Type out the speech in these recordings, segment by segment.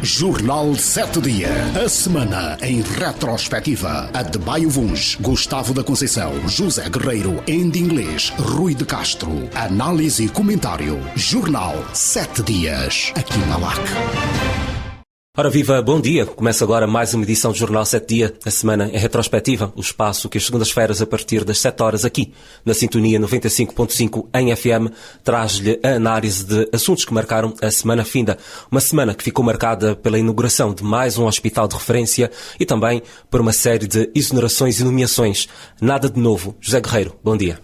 Jornal 7 Dias. A semana em retrospectiva. Adebayo Vuns, Gustavo da Conceição, José Guerreiro, Andy Inglês, Rui de Castro. Análise e comentário. Jornal 7 Dias. Aqui na LAC. Ora viva, bom dia. Começa agora mais uma edição do Jornal 7 Dia, a semana em retrospectiva, o espaço que as segundas-feiras a partir das 7 horas aqui, na sintonia 95.5 em FM, traz-lhe a análise de assuntos que marcaram a semana finda. Uma semana que ficou marcada pela inauguração de mais um hospital de referência e também por uma série de exonerações e nomeações. Nada de novo. José Guerreiro, bom dia.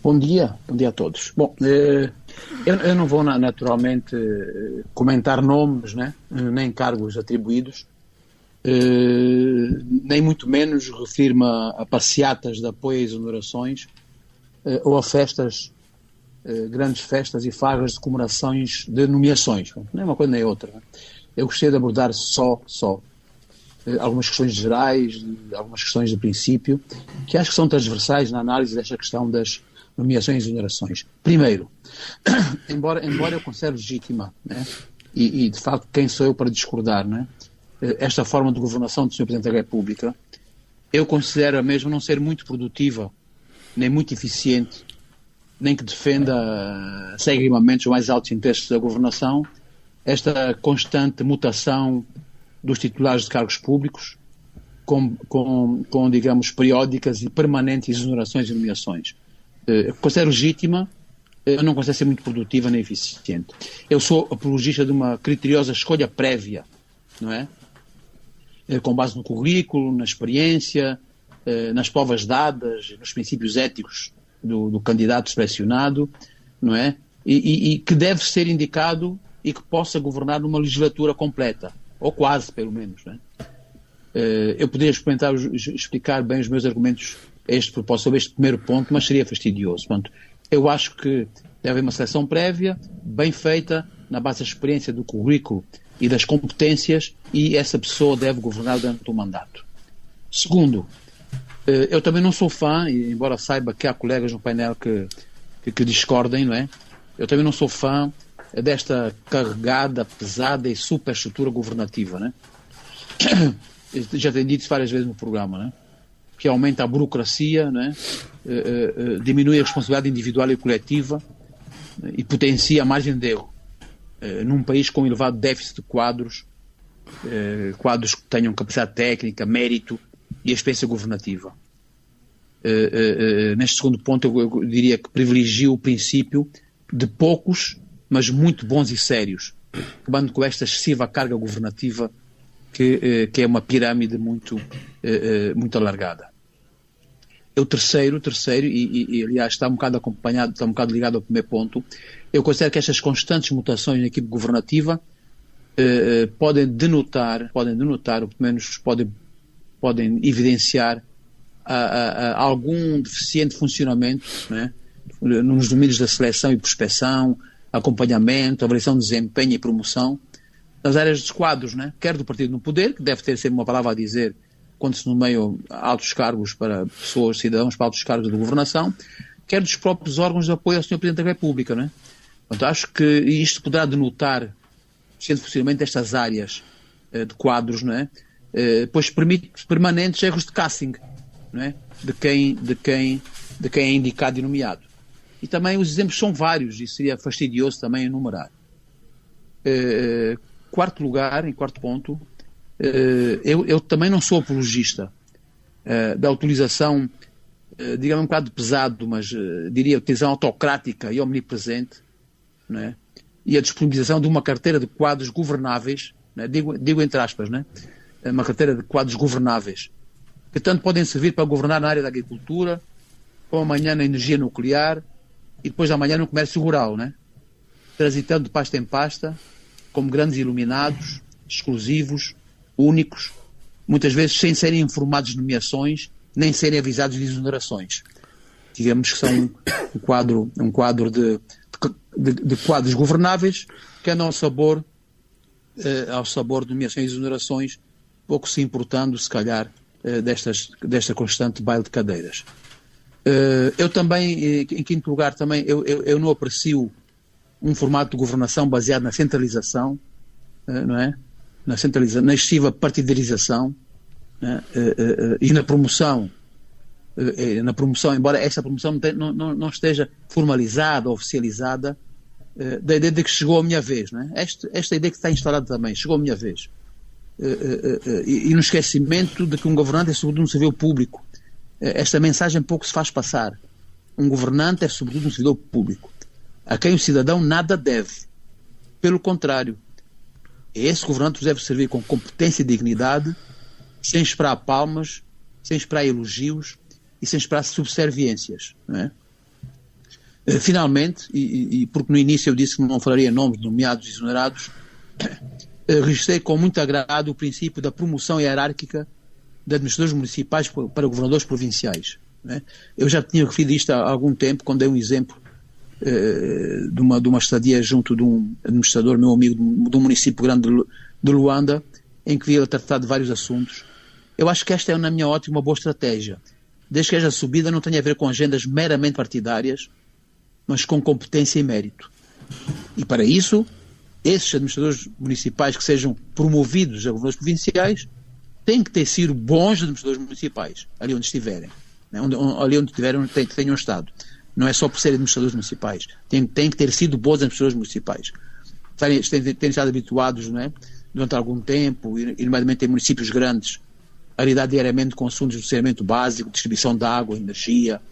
Bom dia a todos. Bom, eu não vou naturalmente comentar nomes, né? Nem cargos atribuídos, nem muito menos referir-me a passeatas de apoio a exonerações ou a festas, grandes festas e farras de comemorações de nomeações. Nem uma coisa nem outra. Né? Eu gostaria de abordar só algumas questões gerais, algumas questões de princípio, que acho que são transversais na análise desta questão das nomeações e exonerações. Primeiro, embora eu considere legítima, né, e de facto quem sou eu para discordar, né, esta forma de governação do Sr. Presidente da República, eu considero a mesma não ser muito produtiva, nem muito eficiente, nem que defenda cegamente os mais altos interesses da governação, esta constante mutação dos titulares de cargos públicos, com digamos, periódicas e permanentes exonerações e nomeações. Considero legítima, eu não considero ser muito produtiva nem eficiente. Eu sou apologista de uma criteriosa escolha prévia, não é? Com base no currículo, na experiência, nas provas dadas, nos princípios éticos do candidato selecionado, não é? E que deve ser indicado e que possa governar numa legislatura completa, ou quase, pelo menos, não é? Eu poderia explicar bem os meus argumentos sobre este primeiro ponto, mas seria fastidioso. Portanto, eu acho que deve haver uma seleção prévia, bem feita, na base da experiência do currículo e das competências, e essa pessoa deve governar durante o mandato. Segundo, eu também não sou fã, embora saiba que há colegas no painel que discordem, não é? Eu também não sou fã desta carregada, pesada e superestrutura governativa, né? Já tenho dito isso várias vezes no programa, né? Que aumenta a burocracia, né? Diminui a responsabilidade individual e coletiva, e potencia a margem de erro. Num país com elevado déficit de quadros que tenham capacidade técnica, mérito e experiência governativa. Neste segundo ponto, eu diria que privilegio o princípio de poucos, mas muito bons e sérios, acabando com esta excessiva carga governativa que é uma pirâmide muito alargada. O terceiro, e aliás está um bocado acompanhado, está um bocado ligado ao primeiro ponto, eu considero que estas constantes mutações na equipe governativa podem denotar, ou pelo menos podem evidenciar algum deficiente funcionamento, né, nos domínios da seleção e prospecção, acompanhamento, avaliação de desempenho e promoção, nas áreas dos quadros, né, quer do partido no poder, que deve ter sempre uma palavra a dizer quando se nomeiam altos cargos para pessoas, cidadãos, para altos cargos de governação, quer dos próprios órgãos de apoio ao Sr. Presidente da República, né? Portanto, acho que isto poderá denotar, sendo funcionamento destas áreas de quadros, não é? Pois permite permanentes erros de casting, não é? de quem é indicado e nomeado. E também os exemplos são vários, e seria fastidioso também enumerar. Em quarto ponto, eu também não sou apologista da utilização, digamos um bocado pesado, mas diria utilização autocrática e omnipresente, não é? E a disponibilização de uma carteira de quadros governáveis, não é? digo entre aspas, não é? Uma carteira de quadros governáveis, que tanto podem servir para governar na área da agricultura, como amanhã na energia nuclear e depois amanhã no comércio rural, não é? Transitando de pasta em pasta, como grandes iluminados, exclusivos, únicos, muitas vezes sem serem informados de nomeações, nem serem avisados de exonerações. Digamos que são um quadro de quadros governáveis que andam ao sabor de nomeações e exonerações, pouco se importando, se calhar, desta constante baile de cadeiras. Eu também, em quinto lugar, eu não aprecio um formato de governação baseado na centralização, não é? Na centralização, na excessiva partidarização, e na promoção, embora esta promoção não esteja formalizada, oficializada, da ideia de que chegou a minha vez, não é? Esta ideia que está instalada também, chegou a minha vez. E no esquecimento de que um governante é sobretudo um servidor público. Esta mensagem pouco se faz passar. Um governante é sobretudo um servidor público, a quem o cidadão nada deve. Pelo contrário, esse governante deve servir com competência e dignidade, sem esperar palmas, sem esperar elogios e sem esperar subserviências, não é? Finalmente, e porque no início eu disse que não falaria nomes de nomeados e exonerados, registrei com muito agrado o princípio da promoção hierárquica de administradores municipais para governadores provinciais, não é? Eu já tinha referido isto há algum tempo, quando dei um exemplo de uma estadia junto de um administrador, meu amigo, de um município grande de Luanda, em que via ele tratar de vários assuntos. Eu acho que esta é, na minha ótica, uma boa estratégia, desde que esta subida não tenha a ver com agendas meramente partidárias, mas com competência e mérito. E para isso, esses administradores municipais que sejam promovidos a governadores provinciais têm que ter sido bons administradores municipais, ali onde estiverem, né? Ali onde estiverem, tenham estado. Não é só por serem administradores municipais. Têm que ter sido bons administradores municipais. Terem estado habituados, não é? Durante algum tempo, e nomeadamente em municípios grandes, a lidar diariamente com assuntos de saneamento básico, distribuição de água, energia,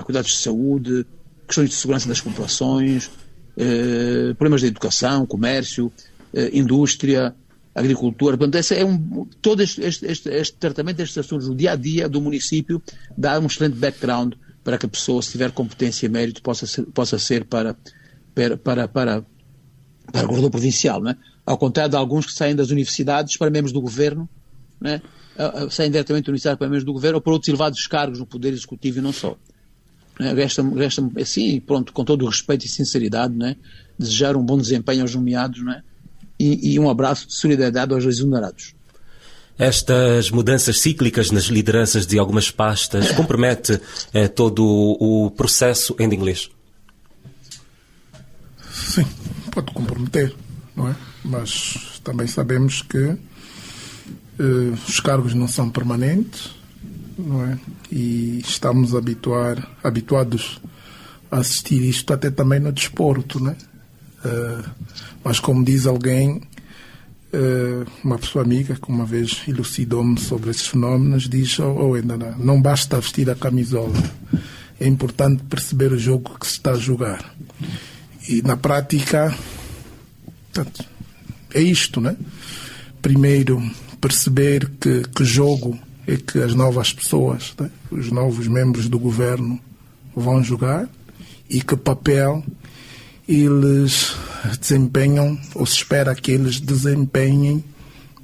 cuidados de saúde, questões de segurança das populações, problemas de educação, comércio, indústria, agricultura. Portanto, todo este tratamento destes assuntos no dia a dia do município dá um excelente background para que a pessoa, se tiver competência e mérito, possa ser para governador provincial, não é? Ao contrário de alguns que saem das universidades para membros do governo, não é? Saem diretamente da universidade para membros do governo ou para outros elevados cargos no Poder Executivo e não só. Resta-me, assim, pronto, com todo o respeito e sinceridade, não é? Desejar um bom desempenho aos nomeados, não é? E um abraço de solidariedade aos exonerados. Estas mudanças cíclicas nas lideranças de algumas pastas compromete todo o processo em inglês? Sim, pode comprometer, não é? Mas também sabemos que os cargos não são permanentes, não é? E estamos habituados a assistir isto até também no desporto, não é? Mas como diz alguém, uma pessoa amiga que uma vez elucidou-me sobre esses fenómenos, diz: não basta vestir a camisola, é importante perceber o jogo que se está a jogar. E na prática, portanto, é isto, né? Primeiro, perceber que jogo é que as novas pessoas, né, os novos membros do governo vão jogar e que papel eles desempenham, ou se espera que eles desempenhem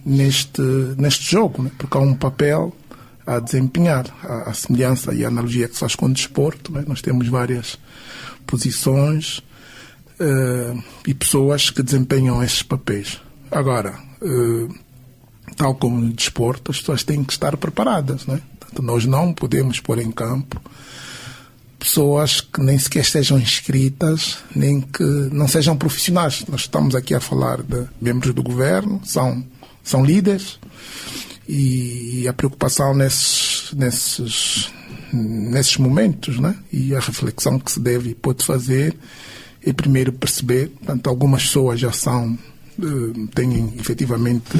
neste jogo, né? Porque há um papel a desempenhar, a semelhança e a analogia que se faz com o desporto, né? Nós temos várias posições e pessoas que desempenham esses papéis. Agora, tal como no desporto, as pessoas têm que estar preparadas, né? Portanto, nós não podemos pôr em campo pessoas que nem sequer estejam inscritas, nem que não sejam profissionais. Nós estamos aqui a falar de membros do governo, são líderes, e a preocupação nesses momentos, né? E a reflexão que se pode fazer é primeiro perceber, portanto, algumas pessoas já têm efetivamente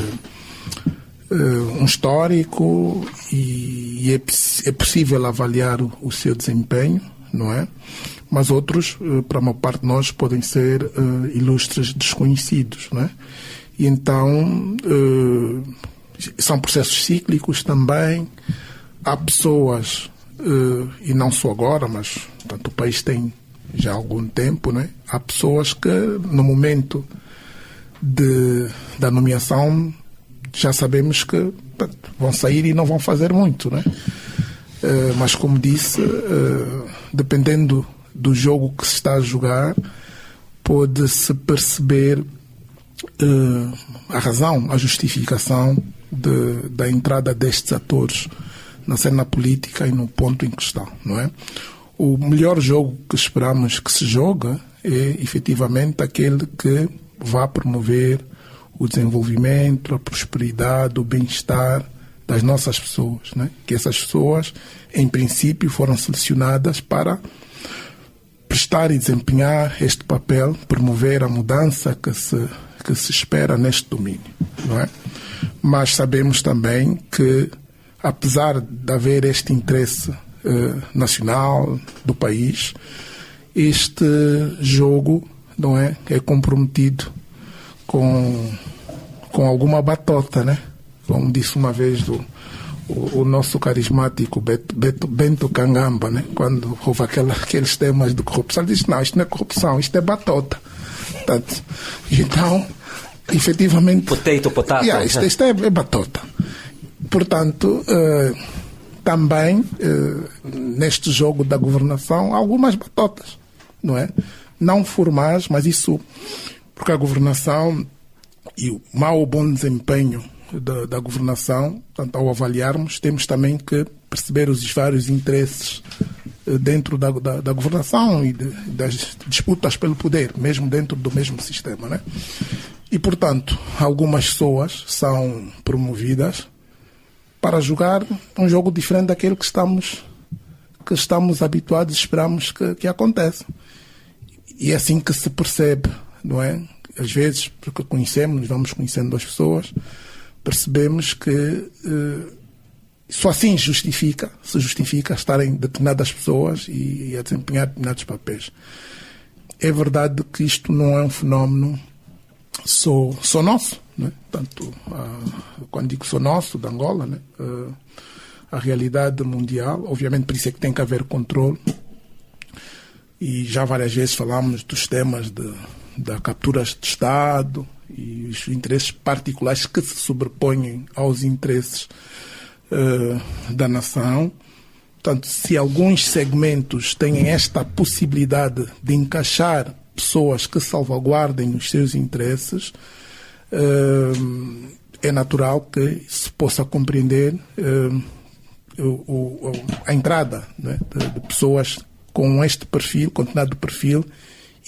um histórico e é possível avaliar o seu desempenho, não é? Mas outros, para a maior parte de nós, podem ser ilustres desconhecidos, não é? E então são processos cíclicos também. Há pessoas, e não só agora, mas portanto, o país tem já algum tempo, não é? Há pessoas que no momento da nomeação já sabemos que vão sair e não vão fazer muito, né? Mas como disse, dependendo do jogo que se está a jogar, pode-se perceber a razão, a justificação da entrada destes atores na cena política e no ponto em que estão, não é? O melhor jogo que esperamos que se jogue é efetivamente aquele que vá promover o desenvolvimento, a prosperidade, o bem-estar das nossas pessoas, né? Que essas pessoas, em princípio, foram selecionadas para prestar e desempenhar este papel, promover a mudança que se espera neste domínio, não é? Mas sabemos também que, apesar de haver este interesse nacional do país, este jogo, não é comprometido com alguma batota, né? Como disse uma vez o nosso carismático Bento Kangamba, né? Quando houve aqueles temas de corrupção, ele disse: não, isto não é corrupção, isto é batota. Portanto, então, efetivamente... Potato. Isto é batota. Portanto, também, neste jogo da governação, há algumas batotas, não é? Não formais, mas isso... Porque a governação e o mau ou bom desempenho da governação, portanto, ao avaliarmos, temos também que perceber os vários interesses dentro da governação e das disputas pelo poder, mesmo dentro do mesmo sistema, né? E, portanto, algumas pessoas são promovidas para jogar um jogo diferente daquele que estamos habituados e esperamos que aconteça. E é assim que se percebe, não é? Às vezes, porque vamos conhecendo as pessoas, percebemos que só assim se justifica estarem determinadas pessoas e a desempenhar determinados papéis. É verdade que isto não é um fenómeno só nosso, né? Tanto, quando digo só nosso, de Angola, né? A realidade mundial, obviamente por isso é que tem que haver controle, e já várias vezes falámos dos temas da capturas de Estado e os interesses particulares que se sobrepõem aos interesses da nação. Portanto, se alguns segmentos têm esta possibilidade de encaixar pessoas que salvaguardem os seus interesses, é natural que se possa compreender a entrada, né, de pessoas com este perfil, com determinado perfil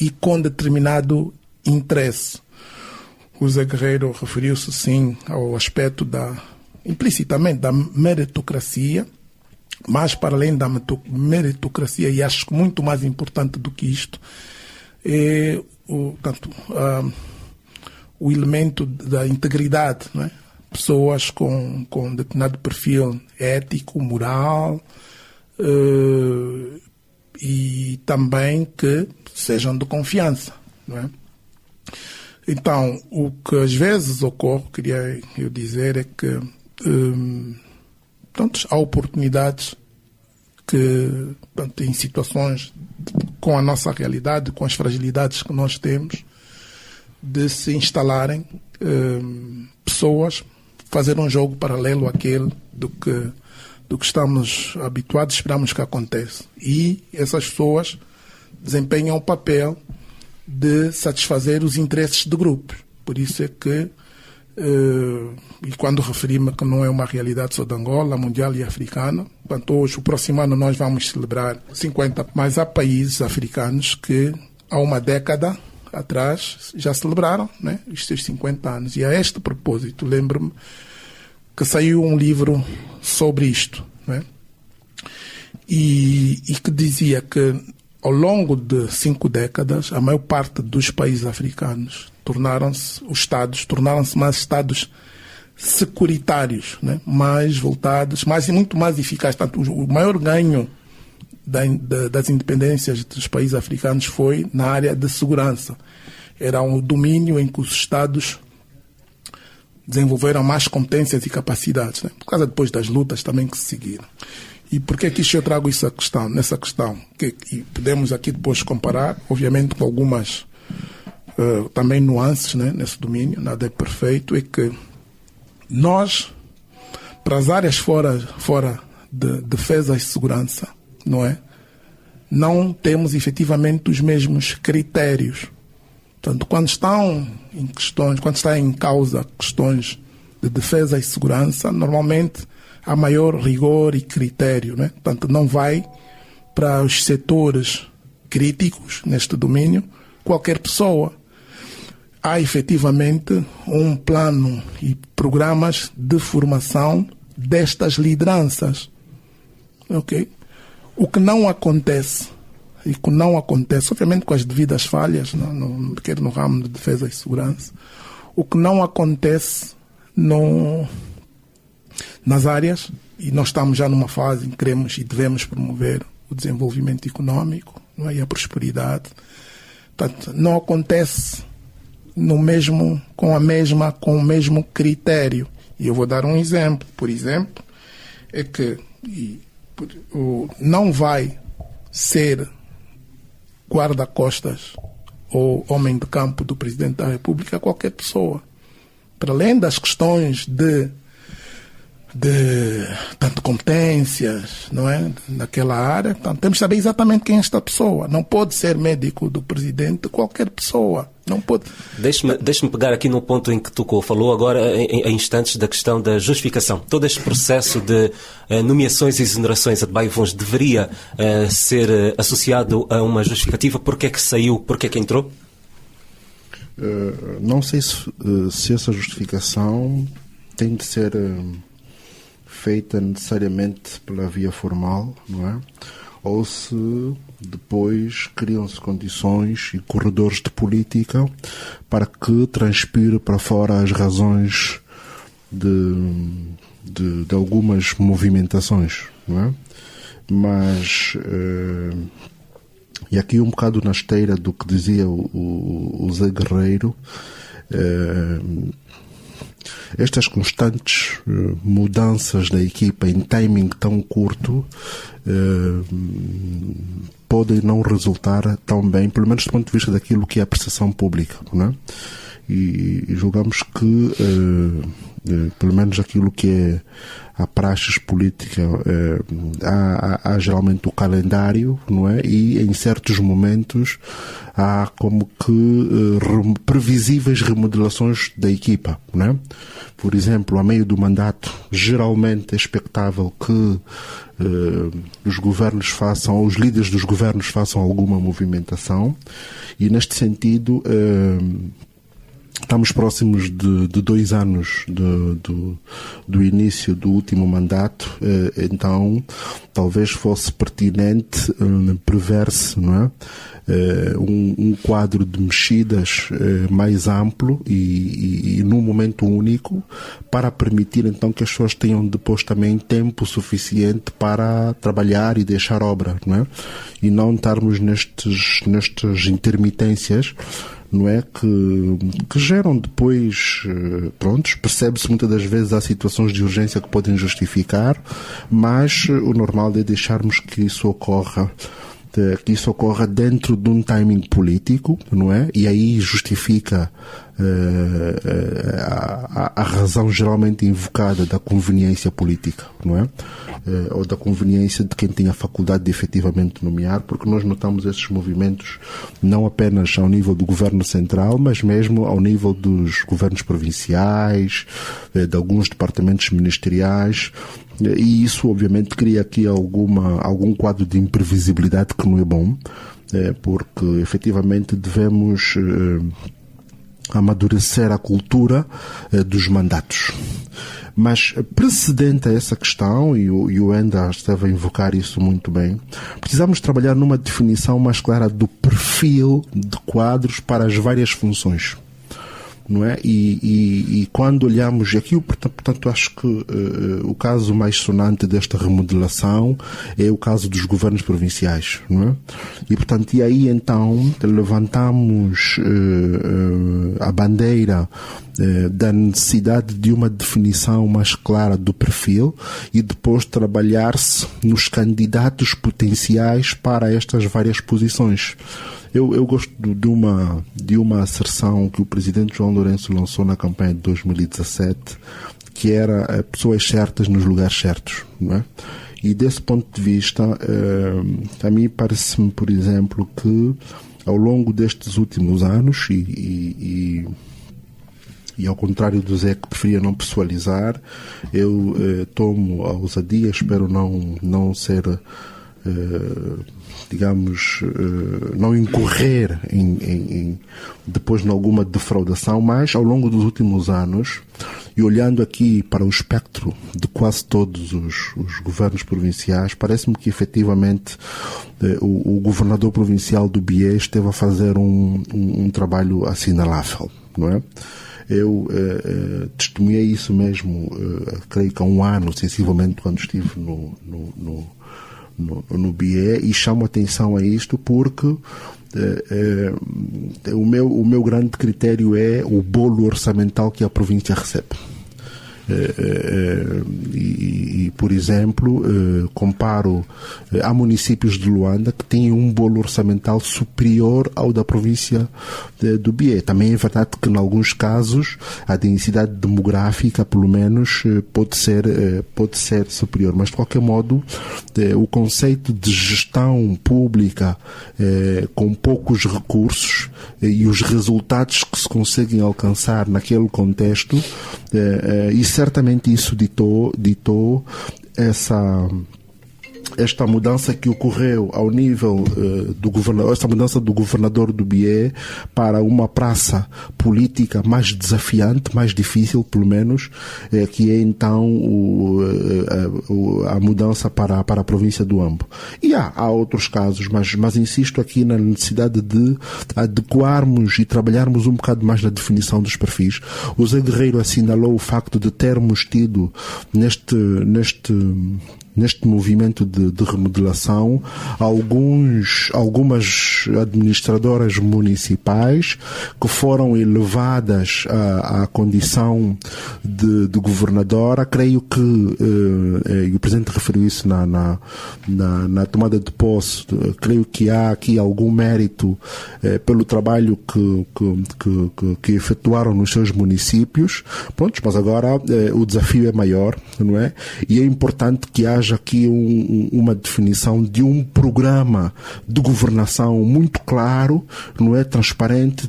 e com determinado interesse. O Zé Guerreiro referiu-se, sim, ao aspecto implicitamente, da meritocracia, mas para além da meritocracia, e acho que muito mais importante do que isto, é o elemento da integridade, não é? Pessoas com determinado perfil ético, moral, e também que sejam de confiança, não é? Então, o que às vezes ocorre, queria eu dizer, é que há oportunidades que, em situações com a nossa realidade, com as fragilidades que nós temos, de se instalarem pessoas, fazer um jogo paralelo àquele do que estamos habituados, esperamos que aconteça. E essas pessoas desempenham o papel de satisfazer os interesses de grupos. Por isso é que, e quando referi-me que não é uma realidade só de Angola, mundial e africana, portanto, hoje, o próximo ano, nós vamos celebrar 50, mas há países africanos que há uma década atrás já celebraram, né, os seus 50 anos. E a este propósito, lembro-me que saiu um livro sobre isto, né, e que dizia que ao longo de 5 décadas, a maior parte dos países africanos tornaram-se mais estados securitários, né? Mais voltados, muito mais eficazes. Portanto, o maior ganho das independências dos países africanos foi na área de segurança. Era um domínio em que os estados desenvolveram mais competências e capacidades, né? Por causa depois das lutas também que se seguiram. E por que que eu trago nessa questão? E podemos aqui depois comparar, obviamente com algumas também nuances, né, nesse domínio, nada é perfeito, é que nós, para as áreas fora de defesa e segurança, não temos efetivamente os mesmos critérios. Portanto, quando está em causa questões de defesa e segurança, normalmente há maior rigor e critério, né? Portanto, não vai para os setores críticos neste domínio qualquer pessoa. há efetivamente um plano e programas de formação destas lideranças. Ok? O que não acontece, obviamente com as devidas falhas, quer no ramo de defesa e segurança, o que não acontece nas áreas, e nós estamos já numa fase em que queremos e devemos promover o desenvolvimento económico, não é? E a prosperidade. Portanto, não acontece com o mesmo critério. E eu vou dar um exemplo. Por exemplo, é que não vai ser guarda-costas ou homem de campo do Presidente da República qualquer pessoa. Para além das questões de tanto competências, não é, naquela área, então, temos que saber exatamente quem é esta pessoa. Não pode ser médico do presidente qualquer pessoa. Não pode. Deixe-me pegar aqui no ponto em que tocou. Falou agora em instantes da questão da justificação. Todo este processo de nomeações e exonerações a Debaio Vuns deveria ser associado a uma justificativa. Porquê é que saiu? Porquê é que entrou? Não sei se essa justificação tem de ser feita necessariamente pela via formal, não é? Ou se depois criam-se condições e corredores de política para que transpire para fora as razões de algumas movimentações, não é? Mas e aqui um bocado na esteira do que dizia o Zé Guerreiro, estas constantes mudanças da equipa em timing tão curto podem não resultar tão bem, pelo menos do ponto de vista daquilo que é a percepção pública, não é? E julgamos que, pelo menos aquilo que é a praxis política, há geralmente o calendário, não é? E em certos momentos há como que previsíveis remodelações da equipa, não é? Por exemplo, a meio do mandato, geralmente é expectável que os governos façam, ou os líderes dos governos façam alguma movimentação, e neste sentido estamos próximos de 2 anos do início do último mandato, então talvez fosse pertinente prever-se, não é? Um quadro de mexidas mais amplo e num momento único, para permitir então que as pessoas tenham depois também tempo suficiente para trabalhar e deixar obra, não é? E não estarmos nestas intermitências, não é, que geram depois, percebe-se muitas das vezes há situações de urgência que podem justificar, mas o normal é deixarmos que isso ocorra dentro de um timing político, não é? E aí justifica a razão geralmente invocada da conveniência política, não é? Ou da conveniência de quem tem a faculdade de efetivamente nomear, porque nós notamos esses movimentos não apenas ao nível do governo central, mas mesmo ao nível dos governos provinciais, de alguns departamentos ministeriais, e isso obviamente cria aqui algum quadro de imprevisibilidade que não é bom, porque efetivamente devemos amadurecer a cultura dos mandatos. Mas precedente a essa questão, e o Enda esteve a invocar isso muito bem, precisamos trabalhar numa definição mais clara do perfil de quadros para as várias funções, não é? E quando olhamos aqui, portanto, acho que o caso mais sonante desta remodelação é o caso dos governos provinciais, não é? E portanto, e aí então levantamos a bandeira da necessidade de uma definição mais clara do perfil e depois trabalhar-se nos candidatos potenciais para estas várias posições. Eu gosto de uma asserção que o presidente João Lourenço lançou na campanha de 2017, que era pessoas certas nos lugares certos, não é? E desse ponto de vista, a mim parece-me, por exemplo, que ao longo destes últimos anos, e ao contrário do Zé, que preferia não pessoalizar, eu tomo a ousadia, espero não ser digamos, não incorrer depois em alguma defraudação, mas ao longo dos últimos anos, e olhando aqui para o espectro de quase todos os governos provinciais, parece-me que efetivamente o governador provincial do Bié esteve a fazer um trabalho assinalável, não é? Eu testemunhei isso mesmo, creio que há um ano, sensivelmente, quando estive no BIE, e chamo atenção a isto porque o meu grande critério é o bolo orçamental que a província recebe. Por exemplo, comparo há municípios de Luanda que têm um bolo orçamental superior ao da província do Bié. Também é verdade que, em alguns casos, a densidade demográfica, pelo menos, pode ser superior. Mas, de qualquer modo, o conceito de gestão pública com poucos recursos e os resultados que se conseguem alcançar naquele contexto, e certamente isso ditou esta mudança que ocorreu ao nível do governador, esta mudança do governador do Bié para uma praça política mais desafiante, mais difícil, pelo menos, que é então a mudança para a província do Ambo. E há outros casos, mas insisto aqui na necessidade de adequarmos e trabalharmos um bocado mais na definição dos perfis. O Zé Guerreiro assinalou o facto de termos tido neste movimento de remodelação algumas administradoras municipais que foram elevadas à condição de governadora. Creio que, e o Presidente referiu isso na tomada de posse, creio que há aqui algum mérito pelo trabalho que efetuaram nos seus municípios. Pronto, mas agora o desafio é maior, não é? E é importante que haja aqui uma definição de um programa de governação muito claro, não é, transparente,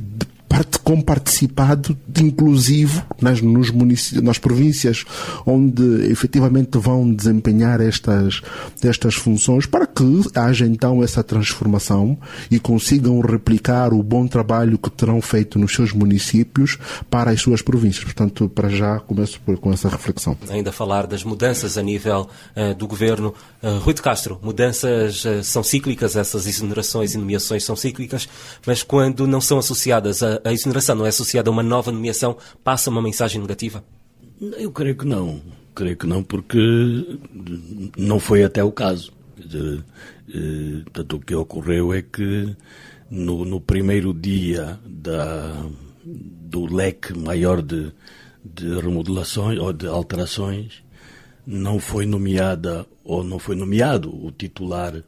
com participado, inclusivo nas províncias onde efetivamente vão desempenhar estas funções, para que haja então essa transformação e consigam replicar o bom trabalho que terão feito nos seus municípios para as suas províncias. Portanto, para já começo com essa reflexão. Ainda falar das mudanças a nível do governo. Rui de Castro, mudanças são cíclicas, essas exonerações e nomeações são cíclicas, mas quando não são associadas a exoneração, não é associada a uma nova nomeação, passa uma mensagem negativa? Eu creio que não. Creio que não, porque não foi até o caso. Quer dizer, portanto, o que ocorreu é que no primeiro dia do leque maior de remodelações ou de alterações, não foi nomeado o titular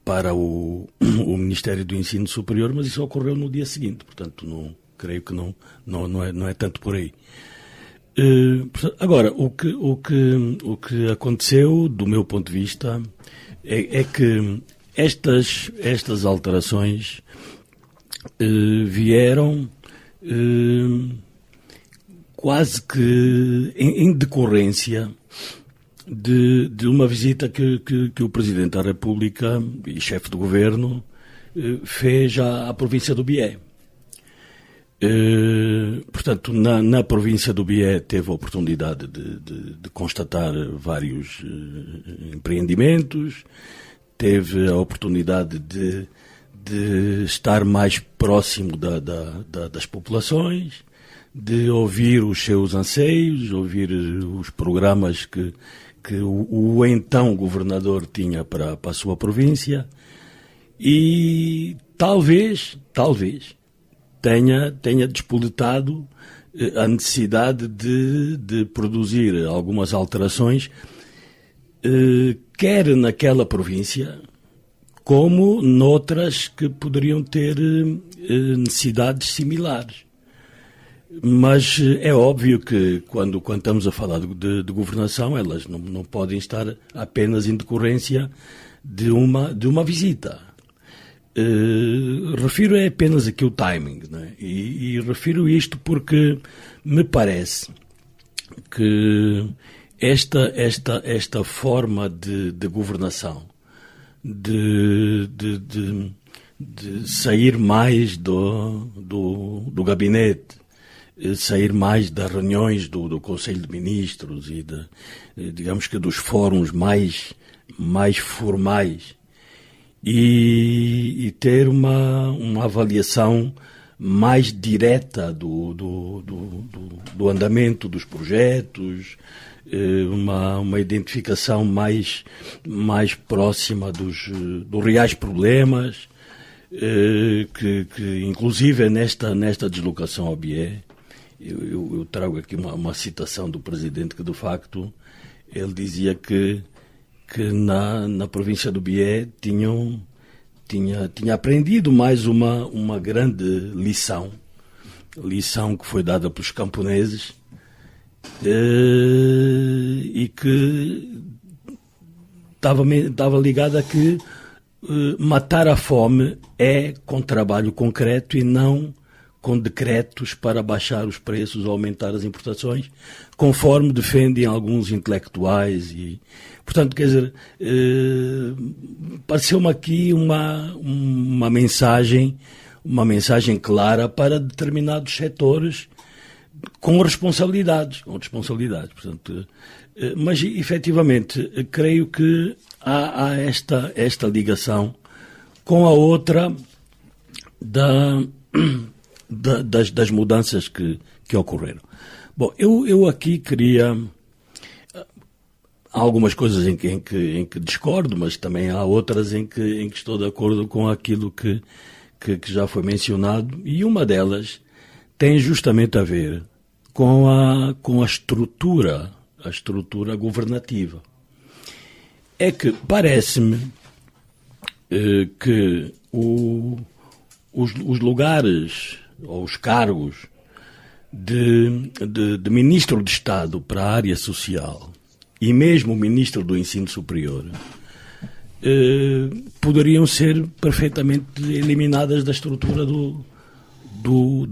para o Ministério do Ensino Superior, mas isso ocorreu no dia seguinte. Portanto, creio que não é tanto por aí. Agora, o que aconteceu, do meu ponto de vista, é que estas alterações vieram quase que em decorrência de uma visita que o Presidente da República e chefe do Governo fez à província do Bié. Portanto, na província do Bié teve a oportunidade de constatar vários empreendimentos, teve a oportunidade de estar mais próximo das populações, de ouvir os seus anseios, ouvir os programas que o então governador tinha para a sua província, e talvez tenha despoletado a necessidade de produzir algumas alterações, quer naquela província, como noutras que poderiam ter necessidades similares. Mas é óbvio que quando estamos a falar de governação, elas não podem estar apenas em decorrência de uma visita. Refiro apenas aqui o timing, né? E refiro isto porque me parece que esta forma de governação de sair mais do gabinete, sair mais das reuniões do Conselho de Ministros e digamos que dos fóruns mais formais e ter uma avaliação mais direta do andamento dos projetos, uma identificação mais próxima dos reais problemas, que inclusive nesta deslocação ao Bié, eu trago aqui uma citação do presidente que, de facto, ele dizia que na província do Bié tinha aprendido mais uma grande lição que foi dada pelos camponeses, e que estava ligada a que matar a fome é com trabalho concreto e não com decretos para baixar os preços ou aumentar as importações, conforme defendem alguns intelectuais. E, portanto, quer dizer, pareceu-me aqui uma mensagem clara para determinados setores com responsabilidades. Portanto, mas, efetivamente, creio que há esta ligação com a outra das mudanças que ocorreram. Bom, eu aqui queria... Há algumas coisas em que discordo, mas também há outras em que estou de acordo com aquilo que já foi mencionado, e uma delas tem justamente a ver com a estrutura governativa. É que parece-me que os lugares ou os cargos de Ministro de Estado para a área social e mesmo Ministro do Ensino Superior poderiam ser perfeitamente eliminadas da estrutura do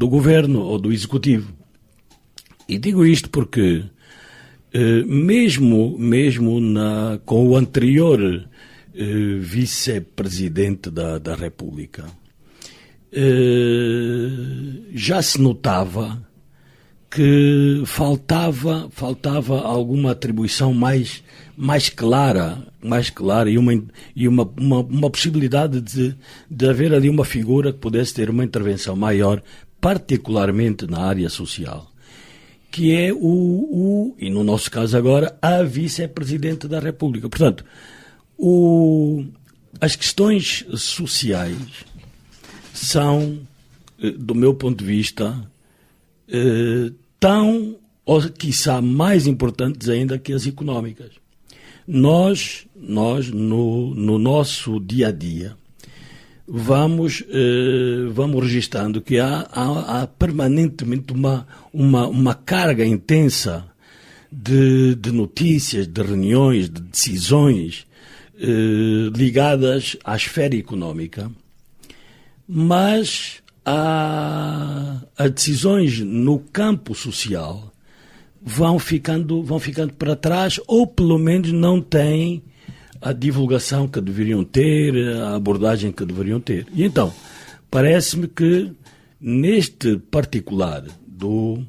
governo ou do executivo. E digo isto porque mesmo com o anterior vice-presidente da República, já se notava que faltava alguma atribuição mais clara e uma possibilidade de haver ali uma figura que pudesse ter uma intervenção maior, particularmente na área social, que é e no nosso caso agora, a vice-presidente da República. Portanto, as questões sociais são, do meu ponto de vista, tão, ou quiçá mais importantes ainda que as económicas. Nós no nosso dia a dia, vamos registrando que há permanentemente uma carga intensa de notícias, de reuniões, de decisões ligadas à esfera económica, mas há decisões no campo social vão ficando para trás, ou pelo menos não têm a divulgação que deveriam ter, a abordagem que deveriam ter. E então, parece-me que neste particular do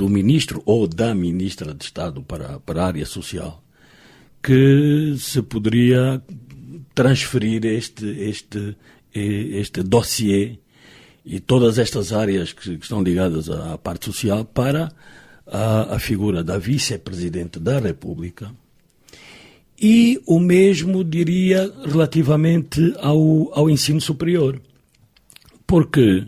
ministro ou da ministra de Estado para a área social, que se poderia transferir este dossiê e todas estas áreas que estão ligadas à parte social para a figura da vice-presidente da República. E o mesmo diria relativamente ao ensino superior, porque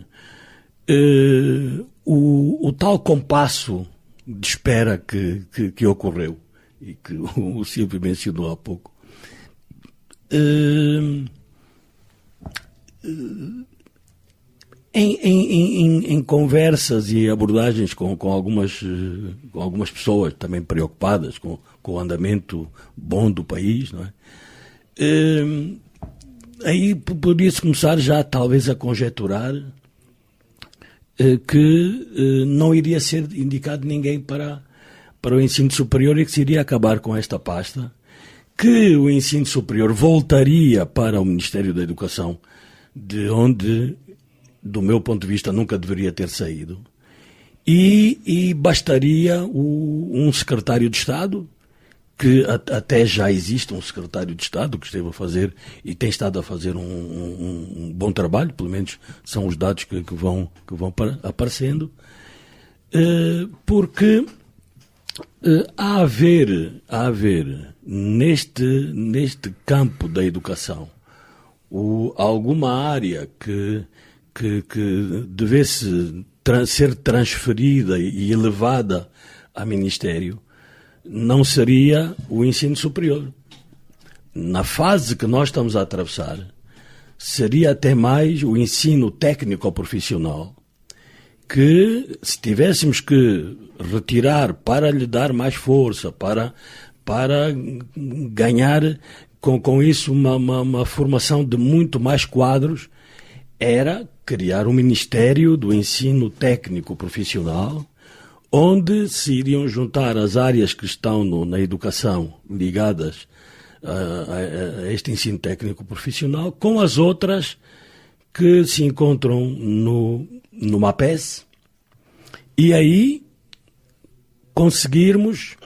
o tal compasso de espera que ocorreu e que o Silvio mencionou há pouco, em conversas e abordagens com algumas pessoas também preocupadas com o andamento bom do país, não é? Aí poderia-se começar já talvez a conjecturar que não iria ser indicado ninguém para o ensino superior e que se iria acabar com esta pasta, que o ensino superior voltaria para o Ministério da Educação, de onde, do meu ponto de vista, nunca deveria ter saído, e bastaria um secretário de Estado, que até já existe um secretário de Estado que esteve a fazer e tem estado a fazer um bom trabalho, pelo menos são os dados que vão aparecendo, porque há a haver neste campo da educação alguma área que devesse ser transferida e elevada a Ministério, não seria o ensino superior. Na fase que nós estamos a atravessar, seria até mais o ensino técnico-profissional, que se tivéssemos que retirar para lhe dar mais força, para ganhar com isso uma formação de muito mais quadros, era criar um Ministério do Ensino Técnico-Profissional, onde se iriam juntar as áreas que estão na educação ligadas a este ensino técnico-profissional com as outras que se encontram no MAPES, e aí conseguirmos,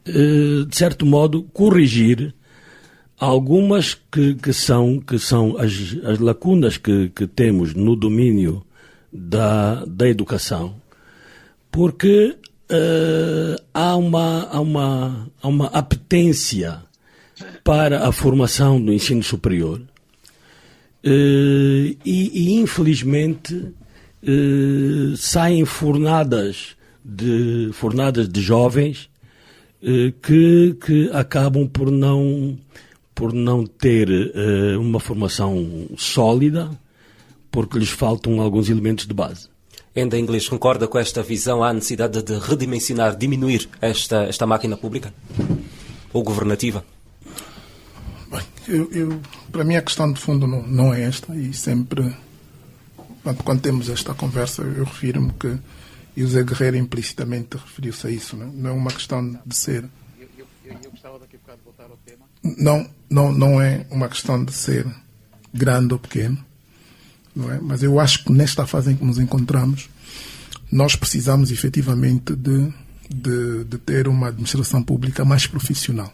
de certo modo, corrigir algumas que são as lacunas que temos no domínio da educação, porque há uma apetência para a formação do ensino superior e infelizmente saem fornadas de jovens que acabam por não ter uma formação sólida, porque lhes faltam alguns elementos de base. Ainda em inglês, concorda com esta visão? Há necessidade de redimensionar, diminuir esta máquina pública? Ou governativa? Bem, para mim a questão de fundo não é esta, e sempre, quando temos esta conversa, eu refiro-me que, e o Zé Guerreiro implicitamente referiu-se a isso, não é uma questão de ser... Eu gostava daqui a bocado de voltar ao tema. Não é uma questão de ser grande ou pequeno, não é? Mas eu acho que nesta fase em que nos encontramos, nós precisamos efetivamente de ter uma administração pública mais profissional,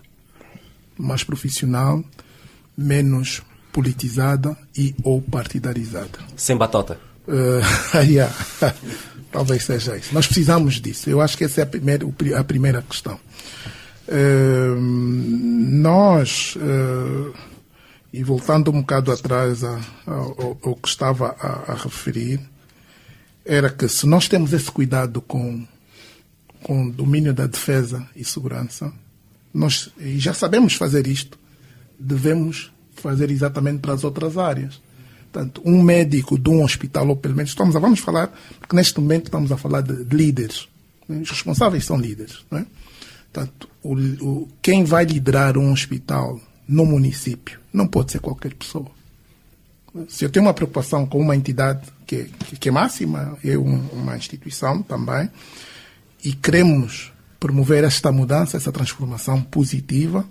menos politizada e ou partidarizada. Sem batota. Talvez seja isso. Nós precisamos disso. Eu acho que essa é a primeira questão. E voltando um bocado atrás ao que estava a referir, era que se nós temos esse cuidado com o domínio da defesa e segurança, e já sabemos fazer isto, devemos fazer exatamente para as outras áreas. Portanto, um médico de um hospital, ou pelo menos vamos falar, porque neste momento estamos a falar de líderes. Os responsáveis são líderes, não é? Portanto, quem vai liderar um hospital no município não pode ser qualquer pessoa. Se eu tenho uma preocupação com uma entidade que é máxima, é uma instituição também, e queremos promover esta mudança, essa transformação positiva,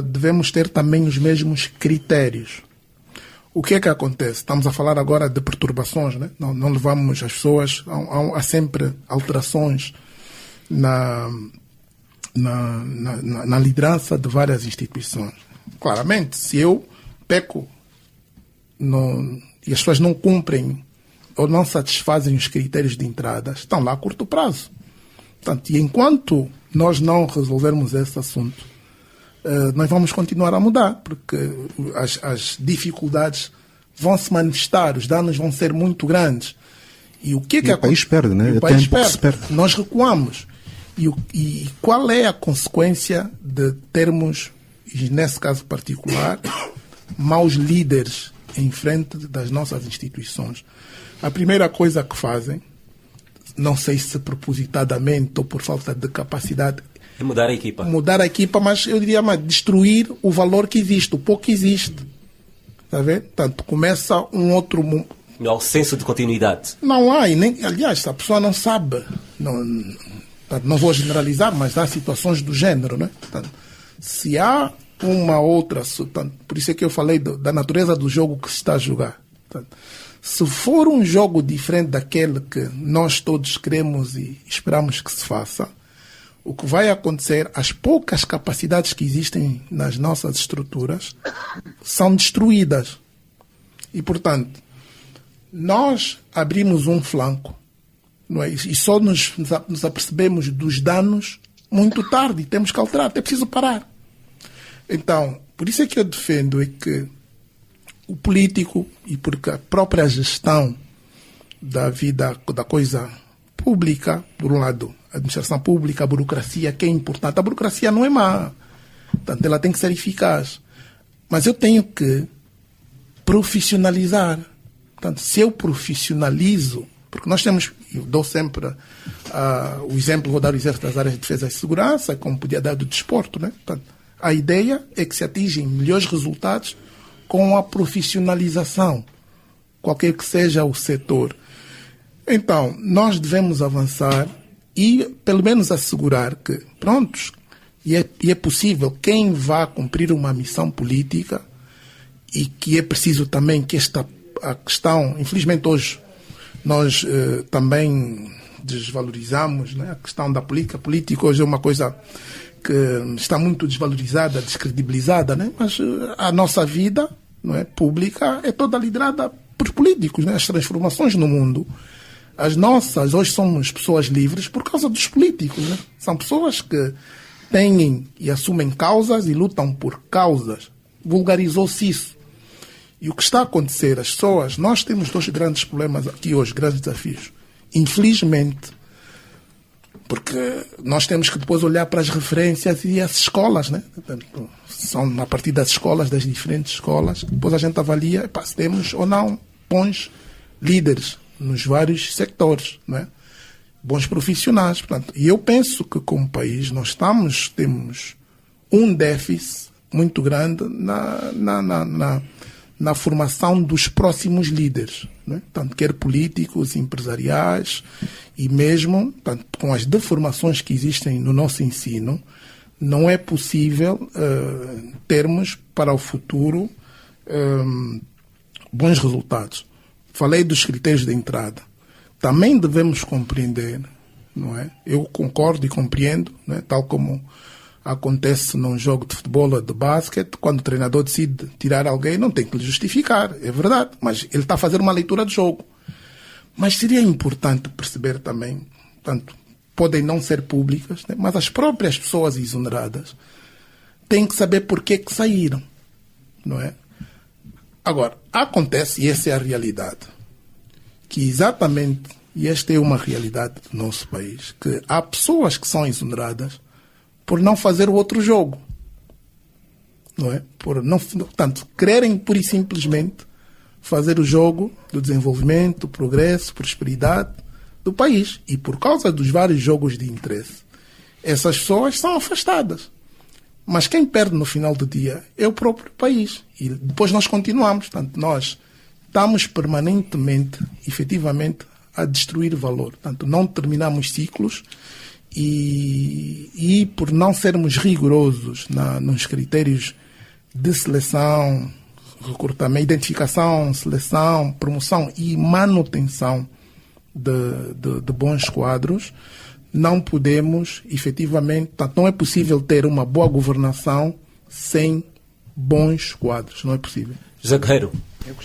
devemos ter também os mesmos critérios. O que é que acontece? Estamos a falar agora de perturbações, né? Não levamos as pessoas, há sempre alterações na liderança de várias instituições. Claramente, se eu peco e as pessoas não cumprem ou não satisfazem os critérios de entrada, estão lá a curto prazo. Portanto, e enquanto nós não resolvermos esse assunto, nós vamos continuar a mudar, porque as dificuldades vão se manifestar, os danos vão ser muito grandes. E o que o país perde, né? O país perde. Nós recuamos. E qual é a consequência de termos, nesse caso particular, maus líderes em frente das nossas instituições? A primeira coisa que fazem, não sei se propositadamente ou por falta de capacidade, é mudar a equipa. Mas eu diria destruir o valor que existe, o pouco que existe. Está a ver? Portanto, começa um outro... Não há o senso de continuidade. Não há, aliás, a pessoa não sabe. Não vou generalizar, mas há situações do género, né? Portanto, Se há uma outra, por isso é que eu falei da natureza do jogo que se está a jogar. Se for um jogo diferente daquele que nós todos queremos e esperamos que se faça, o que vai acontecer, as poucas capacidades que existem nas nossas estruturas são destruídas. E, portanto, nós abrimos um flanco, não é? E só nos apercebemos dos danos muito tarde. Temos que alterar, é preciso parar. Então, por isso é que eu defendo é que o político, e porque a própria gestão da vida, da coisa pública, por um lado, a administração pública, a burocracia, que é importante. A burocracia não é má, portanto, ela tem que ser eficaz. Mas eu tenho que profissionalizar. Portanto, se eu profissionalizo, porque nós temos, eu dou sempre o exemplo, vou dar o exemplo das áreas de defesa e segurança, como podia dar do desporto, né? Portanto, a ideia é que se atingem melhores resultados com a profissionalização, qualquer que seja o setor. Então, nós devemos avançar e, pelo menos, assegurar que, prontos, e é possível, quem vá cumprir uma missão política, e que é preciso também que a questão, infelizmente hoje, nós também desvalorizamos, né, a questão da política. A política hoje é uma coisa que está muito desvalorizada, descredibilizada, né? Mas a nossa vida, não é, pública é toda liderada por políticos, né? As transformações no mundo, as nossas, hoje somos pessoas livres por causa dos políticos, né? São pessoas que têm e assumem causas e lutam por causas. Vulgarizou-se isso. E o que está a acontecer, as pessoas, nós temos dois grandes problemas aqui hoje, grandes desafios. Infelizmente, porque nós temos que depois olhar para as referências e as escolas, né? São a partir das escolas, das diferentes escolas, depois a gente avalia se temos ou não bons líderes nos vários sectores, né? Bons profissionais. Portanto, e eu penso que como país nós temos um déficit muito grande na formação dos próximos líderes, né? Tanto quer políticos, empresariais e mesmo tanto, com as deformações que existem no nosso ensino, não é possível termos para o futuro bons resultados. Falei dos critérios de entrada. Também devemos compreender, não é? Eu concordo e compreendo, né? Tal como acontece num jogo de futebol ou de basquete, quando o treinador decide tirar alguém, não tem que lhe justificar, é verdade, mas ele está a fazer uma leitura de jogo. Mas seria importante perceber também, portanto, podem não ser públicas, né? Mas as próprias pessoas exoneradas têm que saber por que saíram, não é? Agora, acontece, e essa é a realidade, que exatamente, e esta é uma realidade do nosso país, que há pessoas que são exoneradas por não fazer o outro jogo, não é? Por não, portanto, quererem pura e simplesmente fazer o jogo do desenvolvimento, progresso, prosperidade do país. E por causa dos vários jogos de interesse, essas pessoas são afastadas. Mas quem perde no final do dia é o próprio país. E depois nós continuamos. Portanto, nós estamos permanentemente, efetivamente, a destruir valor. Portanto, não terminamos ciclos e por não sermos rigorosos nos critérios de seleção, recrutamento, identificação, seleção, promoção e manutenção de bons quadros, não podemos, efetivamente, portanto, não é possível ter uma boa governação sem bons quadros, não é possível. José Guerreiro. Eu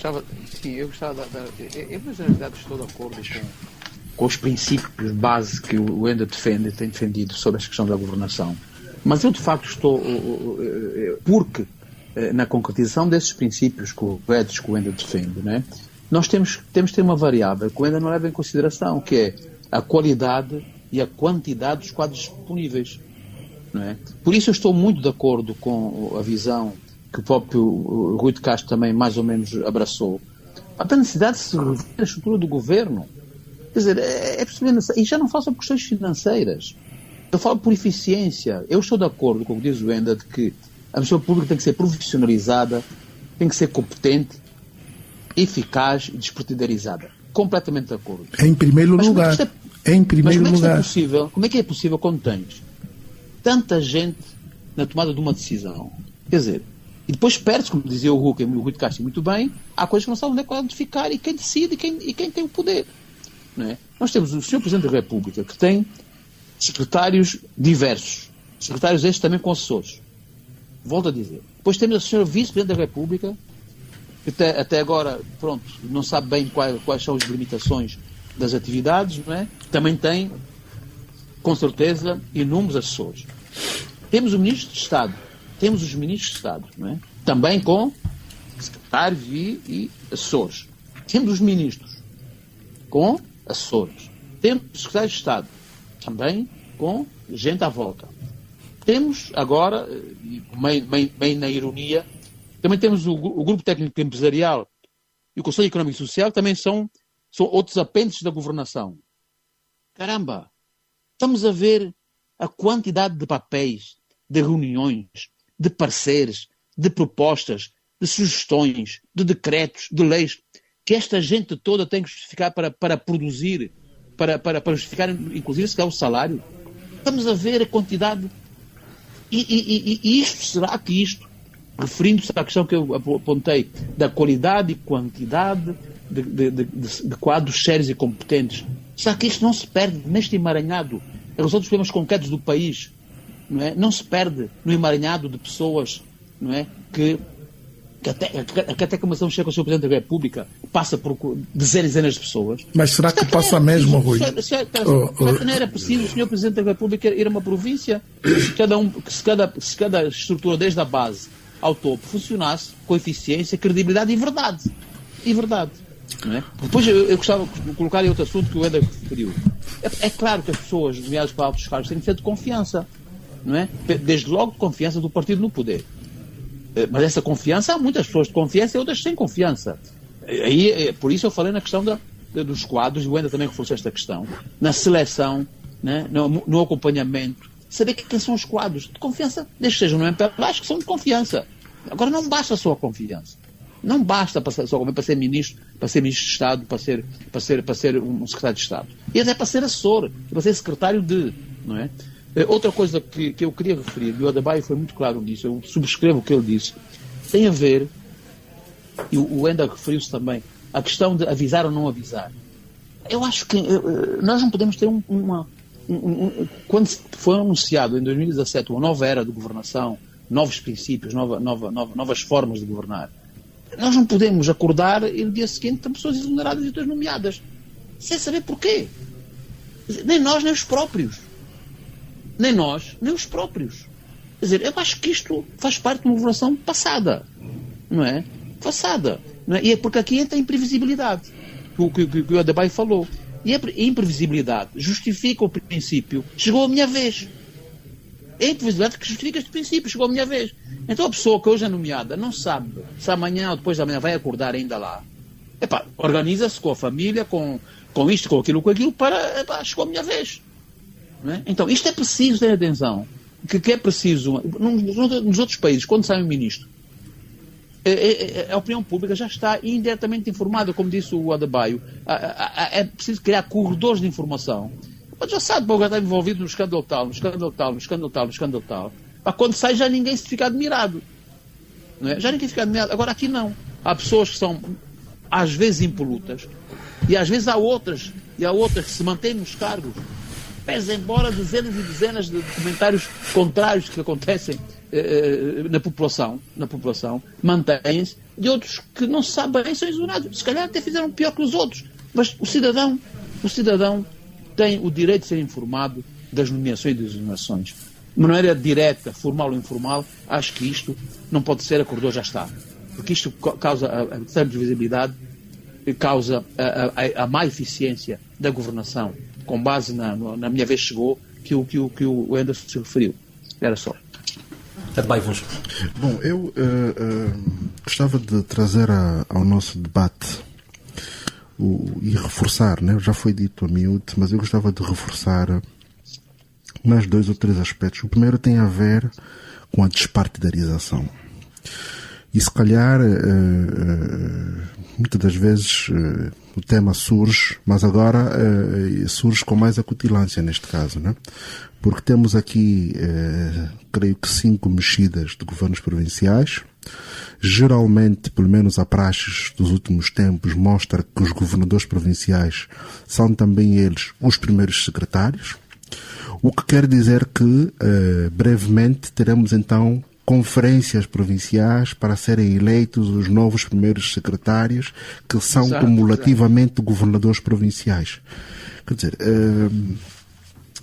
na realidade estou de acordo com os princípios de base que o ENDA tem defendido sobre esta questão da governação. Mas eu, de facto, estou... Porque na concretização desses princípios que o ENDA defende, né, nós temos de ter uma variável que o ENDA não leva em consideração, que é a qualidade e a quantidade dos quadros disponíveis. Não é? Por isso eu estou muito de acordo com a visão que o próprio Rui de Castro também mais ou menos abraçou. Há a necessidade de se rever a estrutura do governo. Quer dizer, e já não falo sobre questões financeiras. Eu falo por eficiência. Eu estou de acordo com o que diz o ENDA de que a administração pública tem que ser profissionalizada, tem que ser competente, eficaz e despartidarizada. Completamente de acordo. Em primeiro lugar. Em primeiro lugar. Como é que é possível quando tens tanta gente na tomada de uma decisão. Quer dizer, e depois perde-se, como dizia o Rui de Castro muito bem, há coisas que não sabem onde é que podem ficar e quem decide e quem tem o poder. Não é? Nós temos o Sr. Presidente da República, que tem secretários diversos, secretários estes também com assessores. Volto a dizer. Depois temos a Sra. Vice-Presidente da República, que até agora, pronto, não sabe bem quais são as limitações das atividades, não é? Também tem, com certeza, inúmeros assessores. Temos o Ministro de Estado, temos os Ministros de Estado, não é? Também com secretários e assessores. Temos os Ministros, com assessores. Temos os Secretários de Estado, também com gente à volta. Temos agora, meio na ironia, também temos o Grupo Técnico Empresarial e o Conselho Económico e Social, que também são outros apêndices da governação. Caramba! Estamos a ver a quantidade de papéis, de reuniões, de pareceres, de propostas, de sugestões, de decretos, de leis, que esta gente toda tem que justificar para produzir, para justificar, inclusive, se calhar o salário. Estamos a ver a quantidade. E será que isto, referindo-se à questão que eu apontei, da qualidade e quantidade de quadros sérios e competentes, será que isto não se perde neste emaranhado? A resolução dos problemas concretos do país, não é? Não se perde no emaranhado de pessoas, não é? Que até que uma ação chega ao Sr. Presidente da República, passa por dezenas e dezenas de pessoas. Mas será que passa mesmo, Rui? Não era preciso o Sr. Presidente da República ir a uma província, se cada estrutura, desde a base ao topo, funcionasse com eficiência, credibilidade e verdade. Não é? Depois eu gostava de colocar em outro assunto que o Eder referiu. É claro que as pessoas nomeadas para altos cargos têm que ser de confiança, não é? Desde logo de confiança do partido no poder. Mas essa confiança, há muitas pessoas de confiança e outras sem confiança. Por isso eu falei na questão dos quadros, e o Ender também reforçou esta questão, na seleção, né? no acompanhamento, saber quem são os quadros de confiança, desde que sejam no MPLA, acho que são de confiança. Agora não basta só a confiança. Não basta para ser ministro, para ser ministro de Estado, para ser um secretário de Estado. E até para ser assessor, para ser secretário de, não é? Outra coisa que eu queria referir, e o Adebayo foi muito claro nisso, eu subscrevo o que ele disse, tem a ver, e o Ender referiu-se também, a questão de avisar ou não avisar. Eu acho que nós não podemos ter quando foi anunciado em 2017 uma nova era de governação, novos princípios, novas formas de governar, nós não podemos acordar e no dia seguinte ter pessoas exoneradas e outras nomeadas, sem saber porquê. Nem nós, nem os próprios. Nem nós, nem os próprios. Quer dizer, eu acho que isto faz parte de uma governação passada. Não é? Passada. Não é? E é porque aqui entra a imprevisibilidade, que o Adebayo falou. E a imprevisibilidade justifica o princípio. Chegou a minha vez. É a imprevisibilidade que justifica este princípio. Chegou a minha vez. Então a pessoa que hoje é nomeada não sabe se amanhã ou depois de amanhã vai acordar ainda lá. Organiza-se com a família, com isto, com aquilo, para... chegou a minha vez. Não é? Então, isto é preciso ter atenção. Que é preciso... Nos outros países, quando sai um ministro, a opinião pública já está indiretamente informada, como disse o Adebayo. É preciso criar corredores de informação. Mas já sabe, o está envolvido no escândalo tal. Mas quando sai, já ninguém se fica admirado. Não é? Já ninguém fica admirado. Agora, aqui não. Há pessoas que são, às vezes, impolutas. E às vezes há outras que se mantêm nos cargos. Pese embora dezenas e dezenas de comentários contrários que acontecem na população, mantêm-se, e outros que não se sabem bem são exonerados. Se calhar até fizeram pior que os outros. Mas o cidadão tem o direito de ser informado das nomeações e das exonerações. De maneira direta, formal ou informal, acho que isto não pode ser acordou, já está. Porque isto causa a certa visibilidade, causa a má eficiência da governação, com base na minha vez chegou, que o Anderson se referiu. Era só. Bom, eu gostava de trazer ao nosso debate e reforçar, né? Já foi dito a miúdo, mas eu gostava de reforçar mais 2 ou 3 aspectos. O primeiro tem a ver com a despartidarização. E se calhar, muitas das vezes, o tema surge, mas agora surge com mais acutilância neste caso, né? Porque temos aqui, creio que 5 mexidas de governos provinciais. Geralmente, pelo menos a praxis dos últimos tempos, mostra que os governadores provinciais são também eles os primeiros secretários. O que quer dizer que, brevemente, teremos então conferências provinciais para serem eleitos os novos primeiros secretários, que são cumulativamente governadores provinciais. Quer dizer,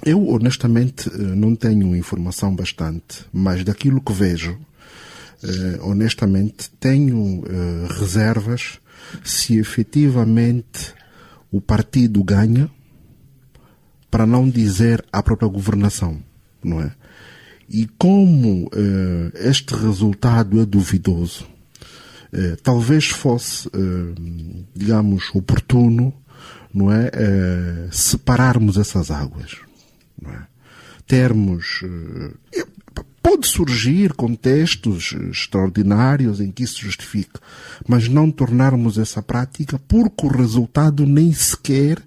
eu honestamente não tenho informação bastante, mas daquilo que vejo, honestamente tenho reservas se efetivamente o partido ganha, para não dizer a própria governação, não é? E como este resultado é duvidoso, talvez fosse, digamos, oportuno, não é, separarmos essas águas, não é? Termos... Pode surgir contextos extraordinários em que isso justifique, mas não tornarmos essa prática, porque o resultado nem sequer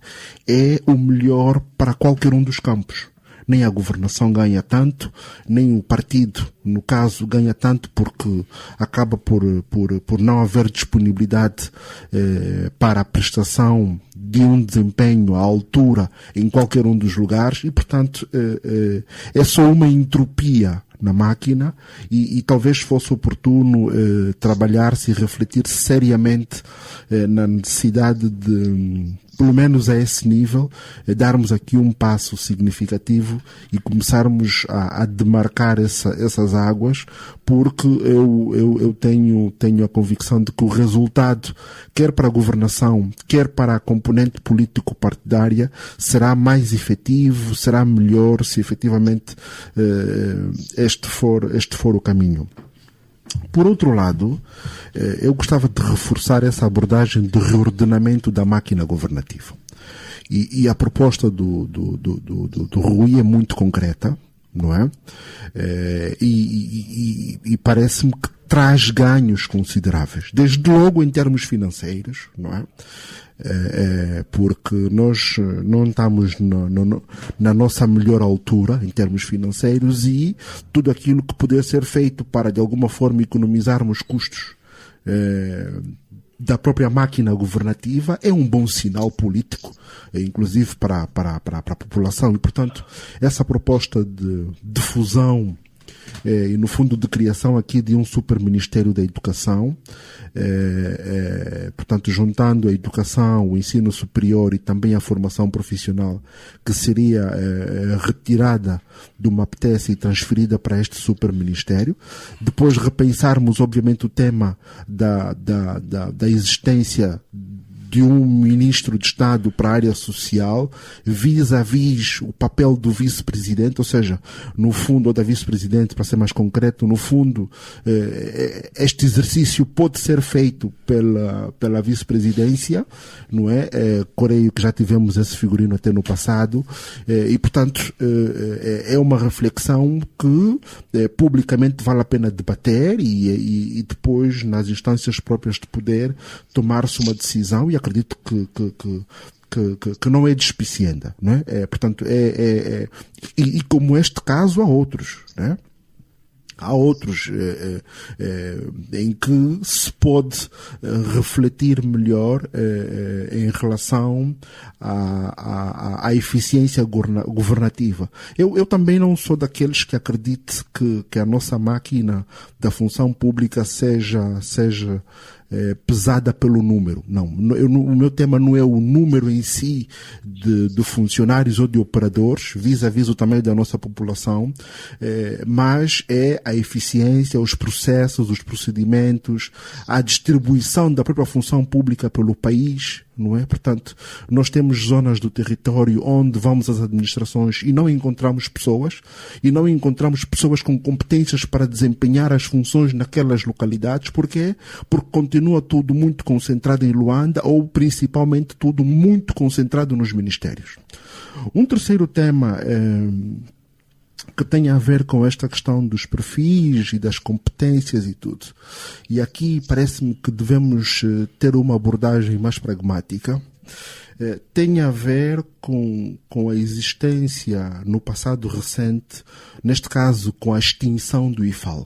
é o melhor para qualquer um dos campos. Nem a governação ganha tanto, nem o partido, no caso, ganha tanto, porque acaba por não haver disponibilidade para a prestação de um desempenho à altura em qualquer um dos lugares e, portanto, é só uma entropia na máquina e talvez fosse oportuno trabalhar-se e refletir seriamente na necessidade de, pelo menos a esse nível, darmos aqui um passo significativo e começarmos a demarcar essas águas, porque eu tenho a convicção de que o resultado, quer para a governação, quer para a componente político-partidária, será mais efetivo, será melhor se efetivamente este for o caminho. Por outro lado, eu gostava de reforçar essa abordagem de reordenamento da máquina governativa. E a proposta do Rui é muito concreta, não é? E parece-me que traz ganhos consideráveis, desde logo em termos financeiros, não é? Porque nós não estamos na nossa melhor altura em termos financeiros e tudo aquilo que puder ser feito para de alguma forma economizarmos custos da própria máquina governativa é um bom sinal político, inclusive para a população, e portanto essa proposta de fusão e no fundo de criação aqui de um super-ministério da educação, portanto juntando a educação, o ensino superior e também a formação profissional, que seria retirada do MAPTES e transferida para este super-ministério. Depois repensarmos obviamente o tema da existência de um ministro de Estado para a área social, vis-a-vis o papel do vice-presidente, ou seja, no fundo, ou da vice-presidente, para ser mais concreto, no fundo, este exercício pode ser feito pela vice-presidência, não é? Creio que já tivemos esse figurino até no passado, e, portanto, é uma reflexão que publicamente vale a pena debater e depois, nas instâncias próprias de poder, tomar-se uma decisão, e acredito que não é despicienda, não é? Portanto, e como este caso, há outros, não é? Há outros em que se pode refletir melhor em relação à eficiência governativa. Eu também não sou daqueles que acredite que a nossa máquina da função pública seja pesada pelo número. Não, o meu tema não é o número em si de funcionários ou de operadores, vis-a-vis o tamanho da nossa população, mas é a eficiência, os processos, os procedimentos, a distribuição da própria função pública pelo país, não é? Portanto, nós temos zonas do território onde vamos às administrações e não encontramos pessoas com competências para desempenhar as funções naquelas localidades. Porquê? Porque continua tudo muito concentrado em Luanda, ou principalmente tudo muito concentrado nos ministérios. Um terceiro tema que tem a ver com esta questão dos perfis e das competências e tudo. E aqui parece-me que devemos ter uma abordagem mais pragmática. Tem a ver com a existência no passado recente, neste caso com a extinção do IFAL.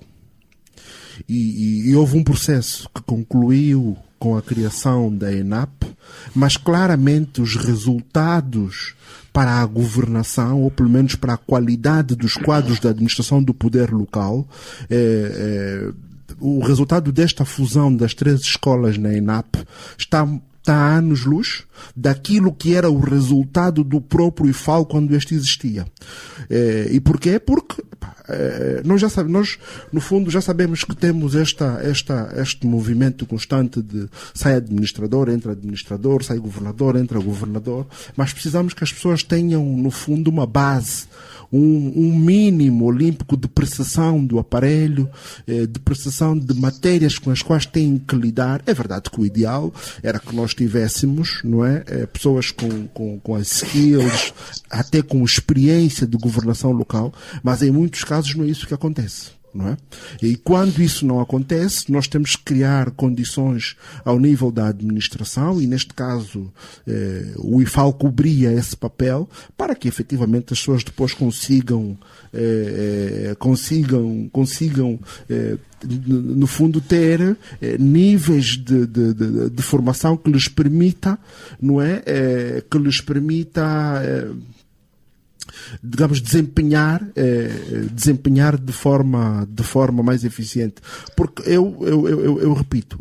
E houve um processo que concluiu com a criação da ENAP, mas claramente os resultados para a governação, ou pelo menos para a qualidade dos quadros da administração do poder local, o resultado desta fusão das 3 escolas na ENAP está a anos-luz daquilo que era o resultado do próprio IFAL quando este existia. E porquê? Porque nós, no fundo, já sabemos que temos este movimento constante de sai administrador, entra administrador, sai governador, entra governador, mas precisamos que as pessoas tenham, no fundo, uma base, um mínimo olímpico de prestação do aparelho, de prestação de matérias com as quais têm que lidar. É verdade que o ideal era que nós tivéssemos, não é? Pessoas com as skills, até com experiência de governação local, mas em muitos casos não é isso que acontece. Não é? E quando isso não acontece, nós temos que criar condições ao nível da administração, e neste caso o IFAL cobria esse papel para que efetivamente as pessoas depois consigam no fundo ter níveis de formação que lhes permita, não é? Que lhes permita digamos, desempenhar de forma mais eficiente. Porque eu repito,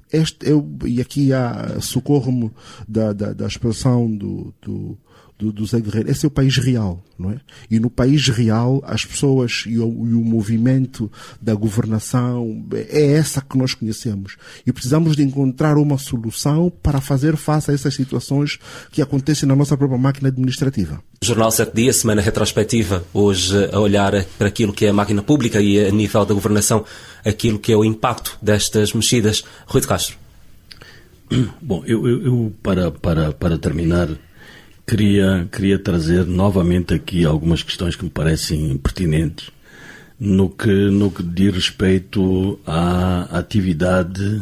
e aqui socorro-me da expressão do Zé Guerreiro, esse é o país real, não é? E no país real, as pessoas e o movimento da governação é essa que nós conhecemos. E precisamos de encontrar uma solução para fazer face a essas situações que acontecem na nossa própria máquina administrativa. Jornal 7 Dias, semana retrospectiva, hoje a olhar para aquilo que é a máquina pública e a nível da governação, aquilo que é o impacto destas mexidas. Rui de Castro. Bom, eu para terminar, queria trazer novamente aqui algumas questões que me parecem pertinentes no que diz respeito à atividade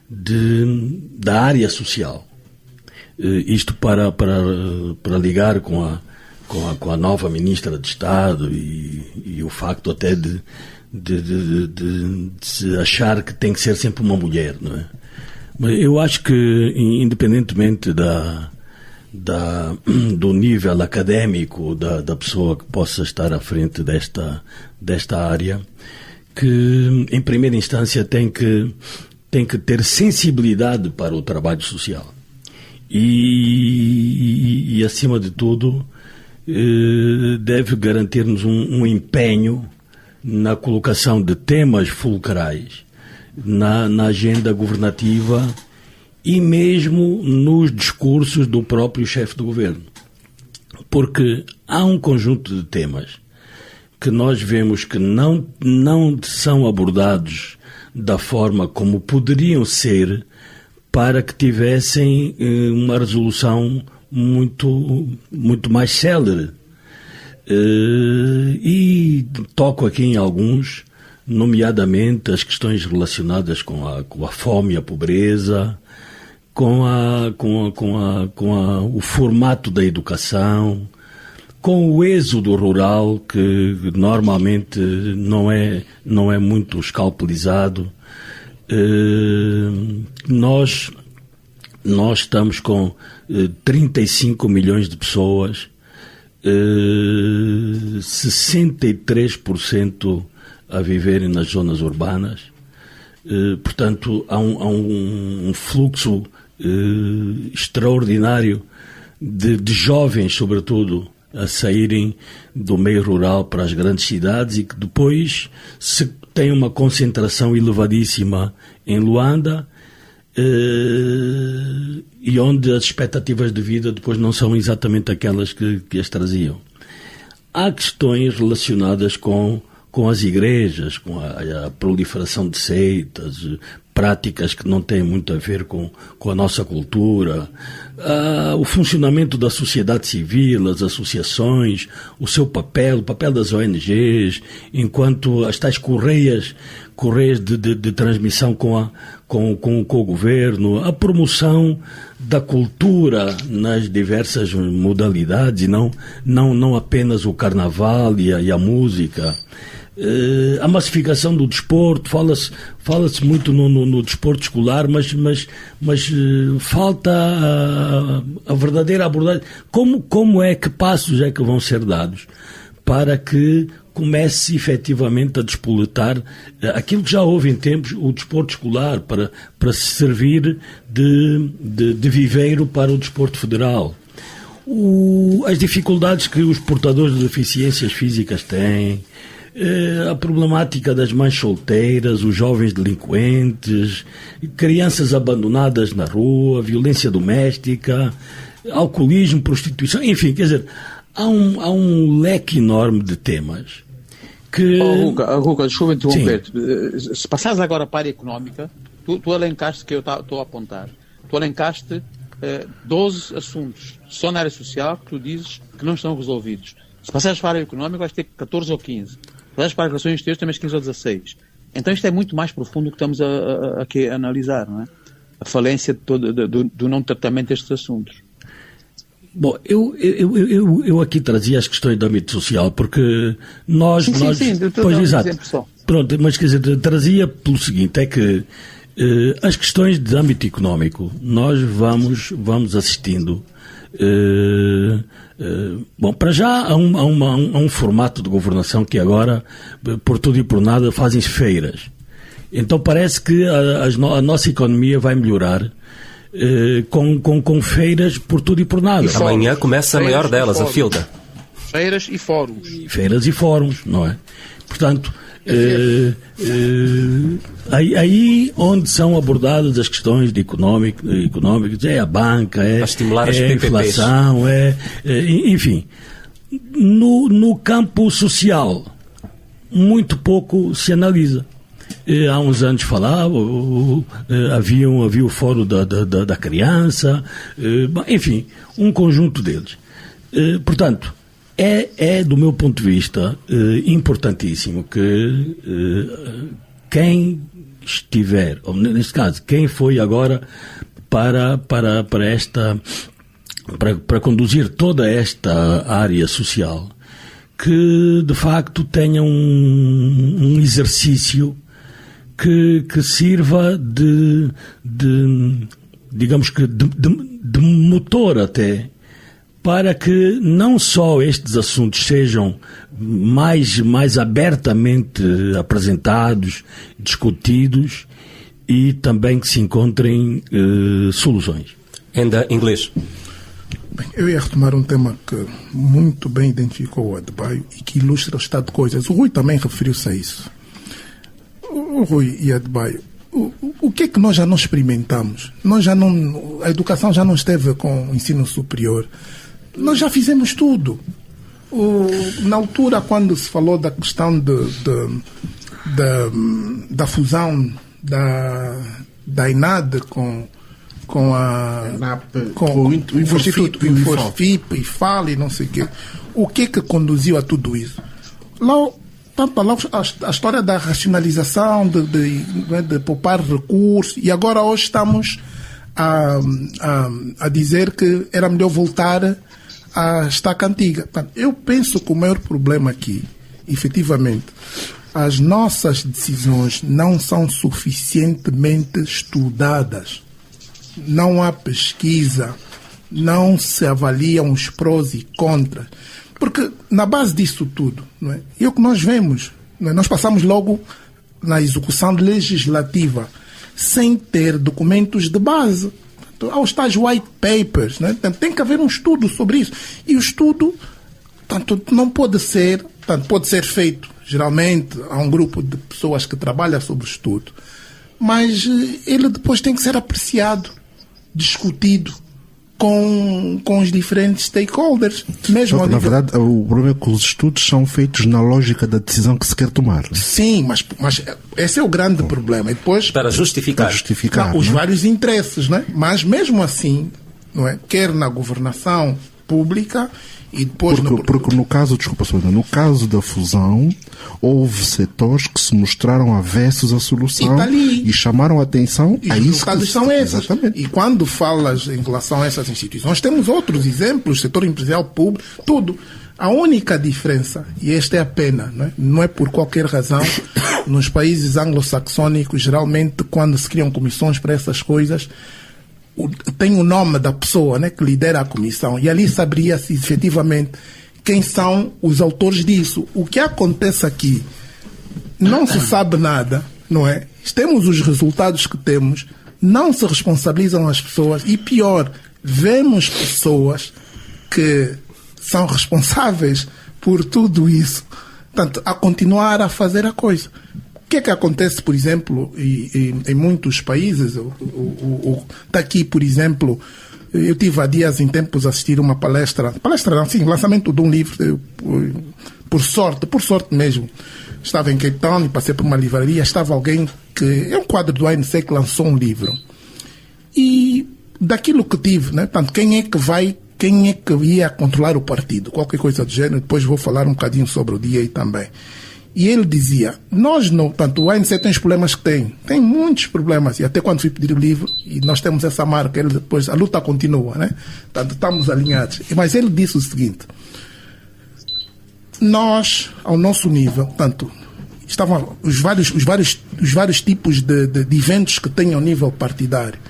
da área social. Isto para ligar com a nova ministra de Estado e o facto até de se achar que tem que ser sempre uma mulher, não é? Mas eu acho que, independentemente do nível académico da pessoa que possa estar à frente desta área, que em primeira instância tem que ter sensibilidade para o trabalho social e acima de tudo deve garantir-nos um empenho na colocação de temas fulcrais na agenda governativa e mesmo nos discursos do próprio chefe do governo. Porque há um conjunto de temas que nós vemos que não são abordados da forma como poderiam ser para que tivessem uma resolução muito mais célere. E toco aqui em alguns, nomeadamente as questões relacionadas com a fome e a pobreza, com o formato da educação, com o êxodo rural, que normalmente não é muito escalpelizado. Nós estamos com 35 milhões de pessoas, 63% a viverem nas zonas urbanas. Portanto, há um fluxo extraordinário de jovens, sobretudo, a saírem do meio rural para as grandes cidades e que depois se tem uma concentração elevadíssima em Luanda, e onde as expectativas de vida depois não são exatamente aquelas que as traziam. Há questões relacionadas com as igrejas, com a proliferação de seitas, práticas que não têm muito a ver com a nossa cultura, o funcionamento da sociedade civil, as associações, o seu papel, o papel das ONGs, enquanto as tais correias de transmissão com o governo, a promoção da cultura nas diversas modalidades, e não apenas o carnaval e a música. A massificação do desporto, fala-se muito no desporto escolar, mas falta a verdadeira abordagem. Como é que passos é que vão ser dados para que comece efetivamente a despoletar aquilo que já houve em tempos, o desporto escolar, para se servir de viveiro para o desporto federal? As dificuldades que os portadores de deficiências físicas têm, a problemática das mães solteiras, os jovens delinquentes, crianças abandonadas na rua, violência doméstica, alcoolismo, prostituição, enfim, quer dizer, há um leque enorme de temas que... Ruca, desculpa interromper-te. Se passares agora para a área económica, tu elencaste, que eu estou a apontar, tu elencaste 12 assuntos só na área social que tu dizes que não estão resolvidos. Se passares para a área económica, vais ter 14 ou 15. Se passares para as relações exteriores, tens 15 ou 16. Então isto é muito mais profundo do que estamos aqui a analisar, não é? A falência do não tratamento destes assuntos. Bom, eu aqui trazia as questões do âmbito social, porque nós... Sim, pois, exato. Pronto, mas quer dizer, trazia pelo seguinte, é que as questões de âmbito económico, nós vamos assistindo. Bom, para já há um formato de governação que agora, por tudo e por nada, fazem feiras. Então parece que a nossa economia vai melhorar com feiras por tudo e por nada. Amanhã começa a maior delas, a FILDA. Feiras e fóruns. Feiras e fóruns, não é? Portanto, aí onde são abordadas as questões de económicas, é a banca, é a inflação, enfim. No campo social, muito pouco se analisa. Há uns anos falava, havia o Fórum da Criança, enfim, um conjunto deles. Portanto, é do meu ponto de vista importantíssimo que quem estiver, ou neste caso, quem foi agora para conduzir toda esta área social, que de facto tenha um exercício que sirva digamos que de motor até, para que não só estes assuntos sejam mais abertamente apresentados, discutidos, e também que se encontrem soluções. Ainda inglês. Bem, eu ia retomar um tema que muito bem identificou o Adebayo e que ilustra o estado de coisas. O Rui também referiu-se a isso. O Rui e Adebayo, o que é que nós já não experimentamos? A educação já não esteve com o ensino superior. Nós já fizemos tudo. Na altura, quando se falou da questão da fusão da INAD com o Instituto INFOFIP e FAL e não sei o quê, o que é que conduziu a tudo isso? A história da racionalização, de poupar recursos, e agora hoje estamos a dizer que era melhor voltar à estaca antiga. Eu penso que o maior problema aqui, efetivamente, as nossas decisões não são suficientemente estudadas. Não há pesquisa, não se avaliam os prós e contras. Porque na base disso tudo, não é? E o que nós vemos, não é? Nós passamos logo na execução legislativa sem ter documentos de base. Há os tais white papers, não é? Tem que haver um estudo sobre isso. E o estudo, não pode ser, pode ser feito, geralmente há um grupo de pessoas que trabalha sobre o estudo, mas ele depois tem que ser apreciado, discutido, com os diferentes stakeholders. Mesmo na verdade, o problema é que os estudos são feitos na lógica da decisão que se quer tomar. Sim, mas esse é o grande problema. E depois, para justificar os vários interesses, né? Mas mesmo assim, não é? Quer na governação pública e depois... Porque no caso, desculpa, Sônia, no caso da fusão, houve setores que se mostraram avessos à solução e chamaram a atenção a isso. Os resultados são esses. Exatamente. E quando falas em relação a essas instituições, temos outros exemplos, setor empresarial público, tudo. A única diferença, e esta é a pena, não é por qualquer razão, nos países anglo-saxónicos, geralmente, quando se criam comissões para essas coisas, tem o nome da pessoa, né, que lidera a comissão, e ali saberia-se efetivamente quem são os autores disso. O que acontece aqui, não se sabe nada, não é? Temos os resultados que temos, não se responsabilizam as pessoas e, pior, vemos pessoas que são responsáveis por tudo isso, portanto, a continuar a fazer a coisa. O que é que acontece, por exemplo, em muitos países? Está aqui, por exemplo, eu tive há dias em tempos a assistir uma palestra não, sim, lançamento de um livro, por sorte mesmo. Estava em Cape Town e passei por uma livraria, estava alguém que é um quadro do ANC que lançou um livro. E daquilo que tive, né, portanto, quem é que ia controlar o partido? Qualquer coisa do gênero, depois vou falar um bocadinho sobre o DA também. E ele dizia, portanto, o ANC tem os problemas que tem muitos problemas, e até quando fui pedir o livro, e nós temos essa marca, ele depois, a luta continua, né? Portanto, estamos alinhados. Mas ele disse o seguinte, nós, ao nosso nível, portanto, estavam os vários tipos de eventos que tem ao nível partidário.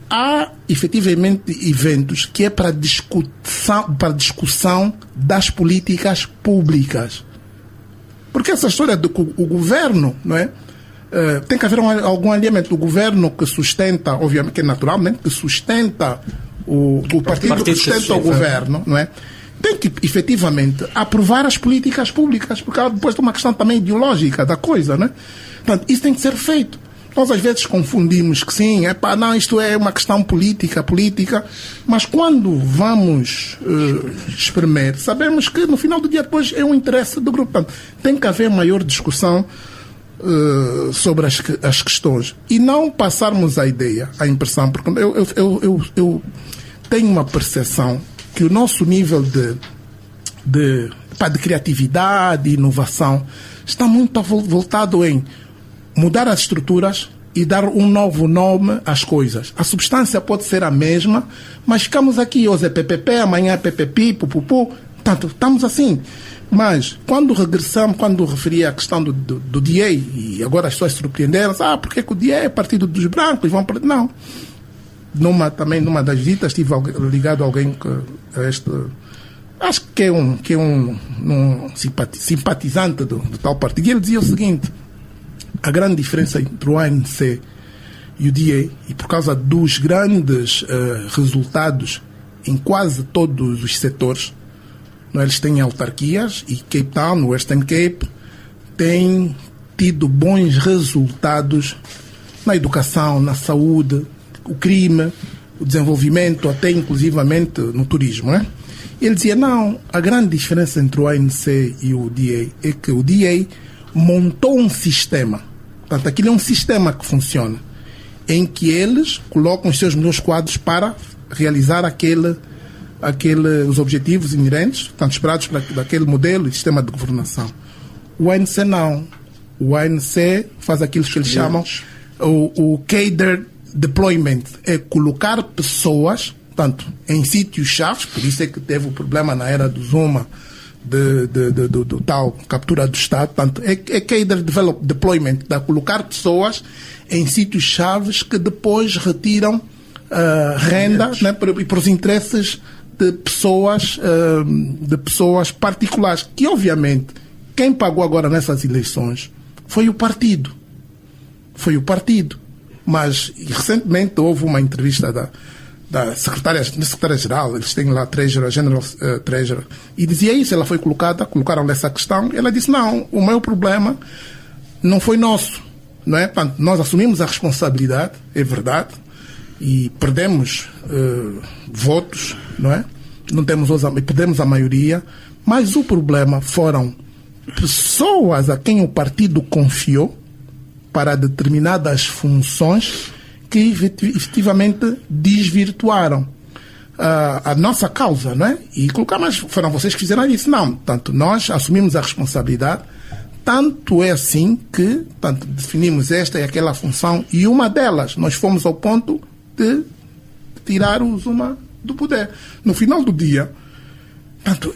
Há, efetivamente, eventos que é para discussão das políticas públicas. Porque essa história de que o governo, não é? Tem que haver algum alinhamento do governo que sustenta, obviamente que é naturalmente, que sustenta o partido que sustenta o governo, não é? Tem que, efetivamente, aprovar as políticas públicas, porque depois tem uma questão também ideológica da coisa, não é? Portanto, isso tem que ser feito. Nós às vezes confundimos que sim, isto é uma questão política, mas quando vamos espremer, sabemos que no final do dia depois é um interesse do grupo. Portanto, tem que haver maior discussão sobre as questões e não passarmos a ideia, a impressão, porque eu tenho uma percepção que o nosso nível de criatividade e inovação está muito voltado em mudar as estruturas e dar um novo nome às coisas. A substância pode ser a mesma, mas ficamos aqui, hoje é PPP, amanhã é PPP, pupupu, portanto, estamos assim. Mas, quando referi à questão do DA, e agora as pessoas se surpreenderam, porque que o DA é partido dos brancos, vão para... Não. Numa das visitas, estive ligado a alguém acho que é um simpatizante do tal partido, e ele dizia o seguinte, a grande diferença entre o ANC e o DA, e por causa dos grandes resultados em quase todos os setores, não, eles têm autarquias, e Cape Town, o Western Cape, tem tido bons resultados na educação, na saúde, o crime, o desenvolvimento, até inclusivamente no turismo, né? Ele dizia, não, a grande diferença entre o ANC e o DA é que o DA montou um sistema. Portanto, aquilo é um sistema que funciona, em que eles colocam os seus melhores quadros para realizar os objetivos inerentes, portanto, esperados daquele modelo e sistema de governação. O ANC não. O ANC faz aquilo que eles chamam o cadre deployment, é colocar pessoas, portanto, em sítios-chave, por isso é que teve o problema na era do Zuma, do tal captura do Estado, portanto, é cadre deployment, de colocar pessoas em sítios chaves que depois retiram renda, né, para os interesses de pessoas particulares, que obviamente quem pagou agora nessas eleições foi o partido. Mas recentemente houve uma entrevista da secretária-geral, eles têm lá General Treasurer, e dizia isso, ela foi colocaram essa questão, e ela disse, não, o meu problema não foi nosso, não é? Nós assumimos a responsabilidade, é verdade, e perdemos votos, não é? Perdemos a maioria, mas o problema foram pessoas a quem o partido confiou para determinadas funções que efetivamente desvirtuaram a nossa causa, não é? E colocar, mas foram vocês que fizeram isso. Não, tanto nós assumimos a responsabilidade, tanto é assim que definimos esta e aquela função, e uma delas nós fomos ao ponto de tirar o Zuma do poder. No final do dia,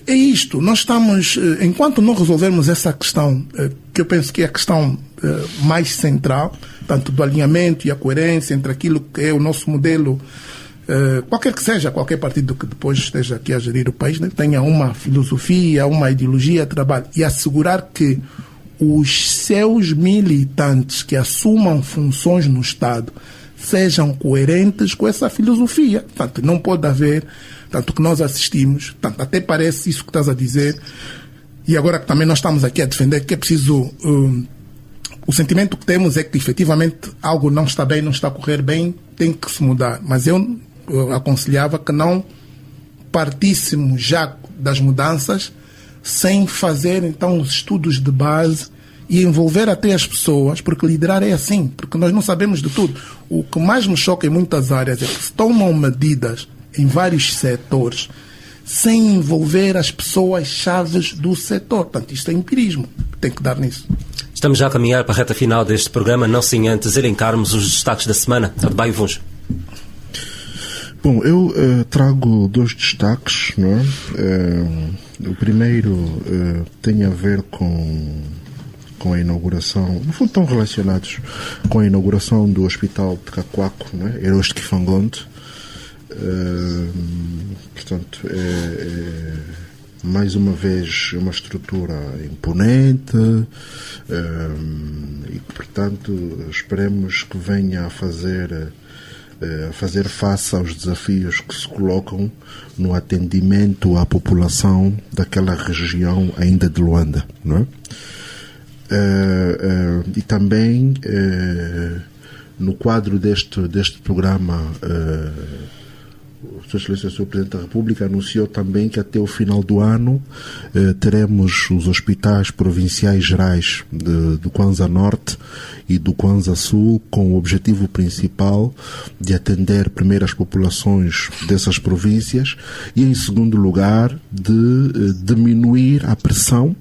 é isto. Nós estamos, enquanto não resolvermos essa questão, que eu penso que é a questão mais central, tanto do alinhamento e a coerência entre aquilo que é o nosso modelo, qualquer que seja, qualquer partido que depois esteja aqui a gerir o país, né, tenha uma filosofia, uma ideologia de trabalho, e assegurar que os seus militantes que assumam funções no Estado sejam coerentes com essa filosofia. Portanto, não pode haver, tanto que nós assistimos, até parece isso que estás a dizer, e agora que também nós estamos aqui a defender que é preciso, o sentimento que temos é que efetivamente algo não está bem, não está a correr bem, tem que se mudar. Mas eu aconselhava que não partíssemos já das mudanças sem fazer então os estudos de base e envolver até as pessoas, porque liderar é assim, porque nós não sabemos de tudo. O que mais me choca em muitas áreas é que se tomam medidas em vários setores sem envolver as pessoas-chaves do setor. Portanto, isto é empirismo. Tem que dar nisso. Estamos já a caminhar para a reta final deste programa, não sem antes elencarmos os destaques da semana. Adebayo Vuns. Bom, eu trago 2 destaques, não é? O primeiro tem a ver com a inauguração, não foram tão relacionados com a inauguração do Hospital de Cacoaco, não é? Heróis de Kifangonde. Portanto, mais uma vez uma estrutura imponente e, portanto, esperemos que venha a fazer face aos desafios que se colocam no atendimento à população daquela região ainda de Luanda, não é? E também no quadro deste programa, Sua Excelência, o Sr. Presidente da República anunciou também que até o final do ano teremos os hospitais provinciais gerais do Kwanza Norte e do Kwanza Sul, com o objetivo principal de atender primeiro as populações dessas províncias e, em segundo lugar, de diminuir a pressão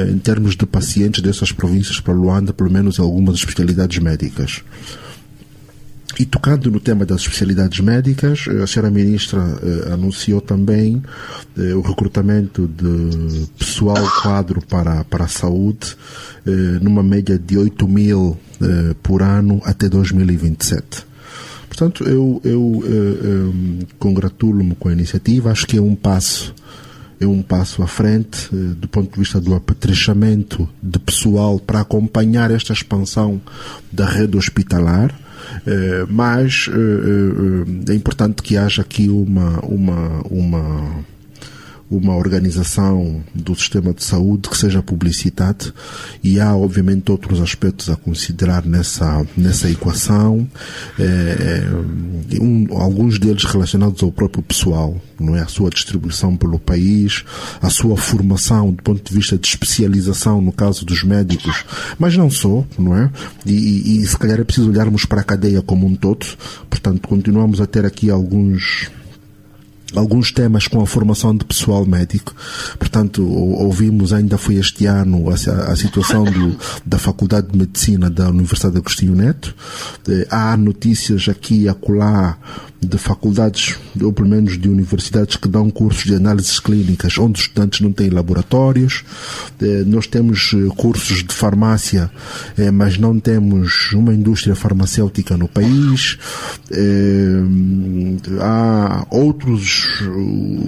em termos de pacientes dessas províncias para Luanda, pelo menos em algumas especialidades médicas. E tocando no tema das especialidades médicas, a senhora Ministra anunciou também o recrutamento de pessoal quadro para a saúde, numa média de 8.000 por ano até 2027. Portanto, eu congratulo-me com a iniciativa, acho que é um passo à frente do ponto de vista do apetrechamento de pessoal para acompanhar esta expansão da rede hospitalar. Mas é importante que haja aqui uma organização do sistema de saúde que seja publicitada, e há obviamente outros aspectos a considerar nessa equação, alguns deles relacionados ao próprio pessoal, não é? A sua distribuição pelo país, a sua formação do ponto de vista de especialização no caso dos médicos, mas não só, não é? E se calhar é preciso olharmos para a cadeia como um todo. Portanto, continuamos a ter aqui alguns temas com a formação de pessoal médico. Portanto, ouvimos, ainda foi este ano, a situação da Faculdade de Medicina da Universidade de Agostinho Neto. Há notícias aqui e acolá de faculdades, ou pelo menos de universidades, que dão cursos de análises clínicas onde os estudantes não têm laboratórios. Nós temos cursos de farmácia, mas não temos uma indústria farmacêutica no país. Há outros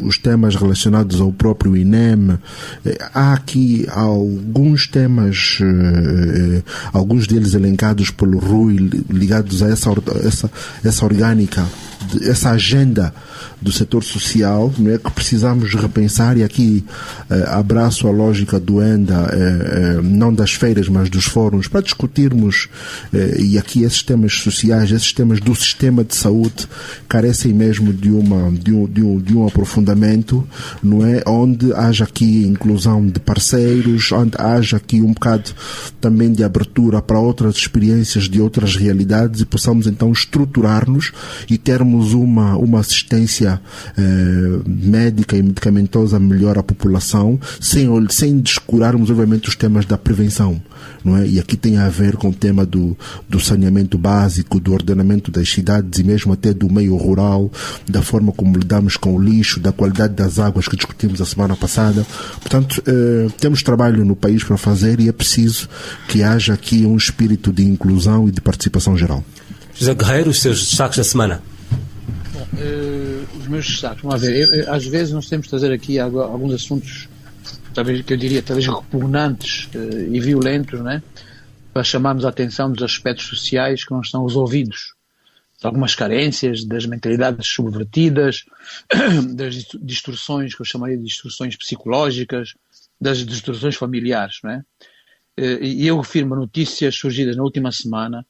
os temas relacionados ao próprio INEM. Há aqui alguns temas, alguns deles elencados pelo Rui, ligados a essa orgânica essa agenda do setor social, não é, que precisamos repensar, e aqui abraço a lógica do ENDA, não das feiras, mas dos fóruns, para discutirmos, e aqui esses temas sociais, esses temas do sistema de saúde carecem mesmo de um aprofundamento, não é, onde haja aqui inclusão de parceiros, onde haja aqui um bocado também de abertura para outras experiências de outras realidades, e possamos então estruturar-nos e termos uma assistência médica e medicamentosa melhor à população, sem descurarmos obviamente os temas da prevenção, não é? E aqui tem a ver com o tema do saneamento básico, do ordenamento das cidades e mesmo até do meio rural, da forma como lidamos com o lixo, da qualidade das águas que discutimos a semana passada. Portanto, temos trabalho no país para fazer, e é preciso que haja aqui um espírito de inclusão e de participação geral. José Guerreiro, os seus destaques da semana. Bom, os meus destaques, vamos ver, às vezes nós temos de trazer aqui alguns assuntos, talvez que eu diria talvez repugnantes e violentos, né, para chamarmos a atenção dos aspectos sociais que não estão resolvidos, de algumas carências, das mentalidades subvertidas, das distorções que eu chamaria de distorções psicológicas, das distorções familiares, não é? E eu refiro a notícias surgidas na última semana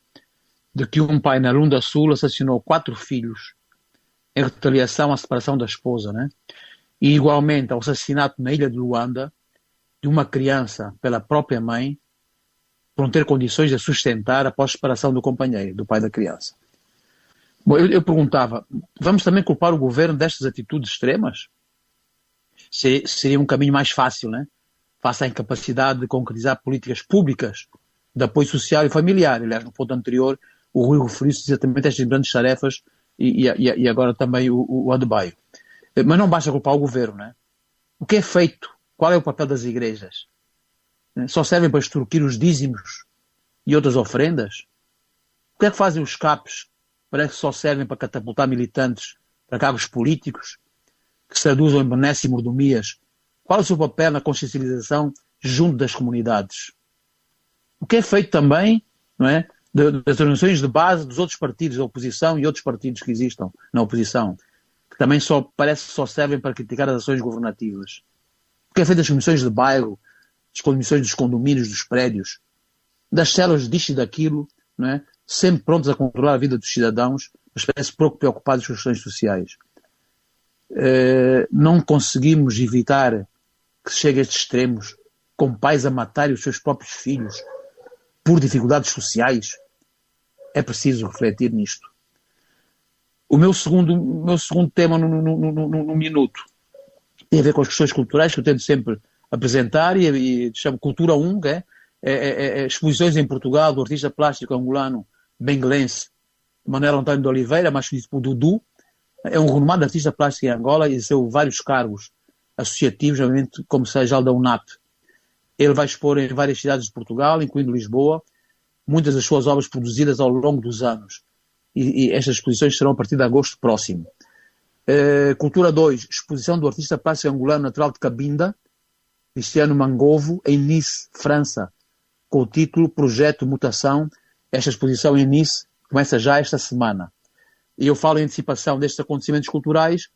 de que um pai na Lunda Sul assassinou 4 filhos em retaliação à separação da esposa, né? E igualmente ao assassinato na ilha de Luanda de uma criança pela própria mãe por não ter condições de a sustentar após a separação do companheiro, do pai da criança. Bom, eu perguntava, vamos também culpar o governo destas atitudes extremas? Seria um caminho mais fácil, né? Face à incapacidade de concretizar políticas públicas de apoio social e familiar. Aliás, no ponto anterior, o Rui referiu-se exatamente a estas grandes tarefas e agora também o Adebayo. Mas não basta culpar o governo, né? O que é feito? Qual é o papel das igrejas? Só servem para extorquir os dízimos e outras ofrendas? O que é que fazem os CAPs? Parece que só servem para catapultar militantes para cargos políticos que se traduzam em benesses e mordomias. Qual é o seu papel na consciencialização junto das comunidades? O que é feito também, não é, das organizações de base dos outros partidos da oposição e outros partidos que existam na oposição, que também parece que só servem para criticar as ações governativas? O que é feito das comissões de bairro, das comissões dos condomínios, dos prédios, das células disto e daquilo, não é, sempre prontos a controlar a vida dos cidadãos, mas parece pouco preocupados com as questões sociais? Não conseguimos evitar que se chegue a estes extremos, com pais a matarem os seus próprios filhos por dificuldades sociais? É preciso refletir nisto. O meu segundo tema no minuto tem a ver com as questões culturais, que eu tento sempre apresentar, e chamo Cultura 1, que é exposições em Portugal do artista plástico angolano benguelense Manuel Antônio de Oliveira, mais conhecido por Dudu. É um renomado artista plástico em Angola e exerceu vários cargos associativos, obviamente, como seja da UNAP. Ele vai expor em várias cidades de Portugal, incluindo Lisboa, muitas das suas obras produzidas ao longo dos anos. E estas exposições serão a partir de agosto próximo. Cultura 2, exposição do artista plástico angolano natural de Cabinda, Cristiano Mangovo, em Nice, França, com o título Projeto Mutação. Esta exposição em Nice começa já esta semana. E eu falo em antecipação destes acontecimentos culturais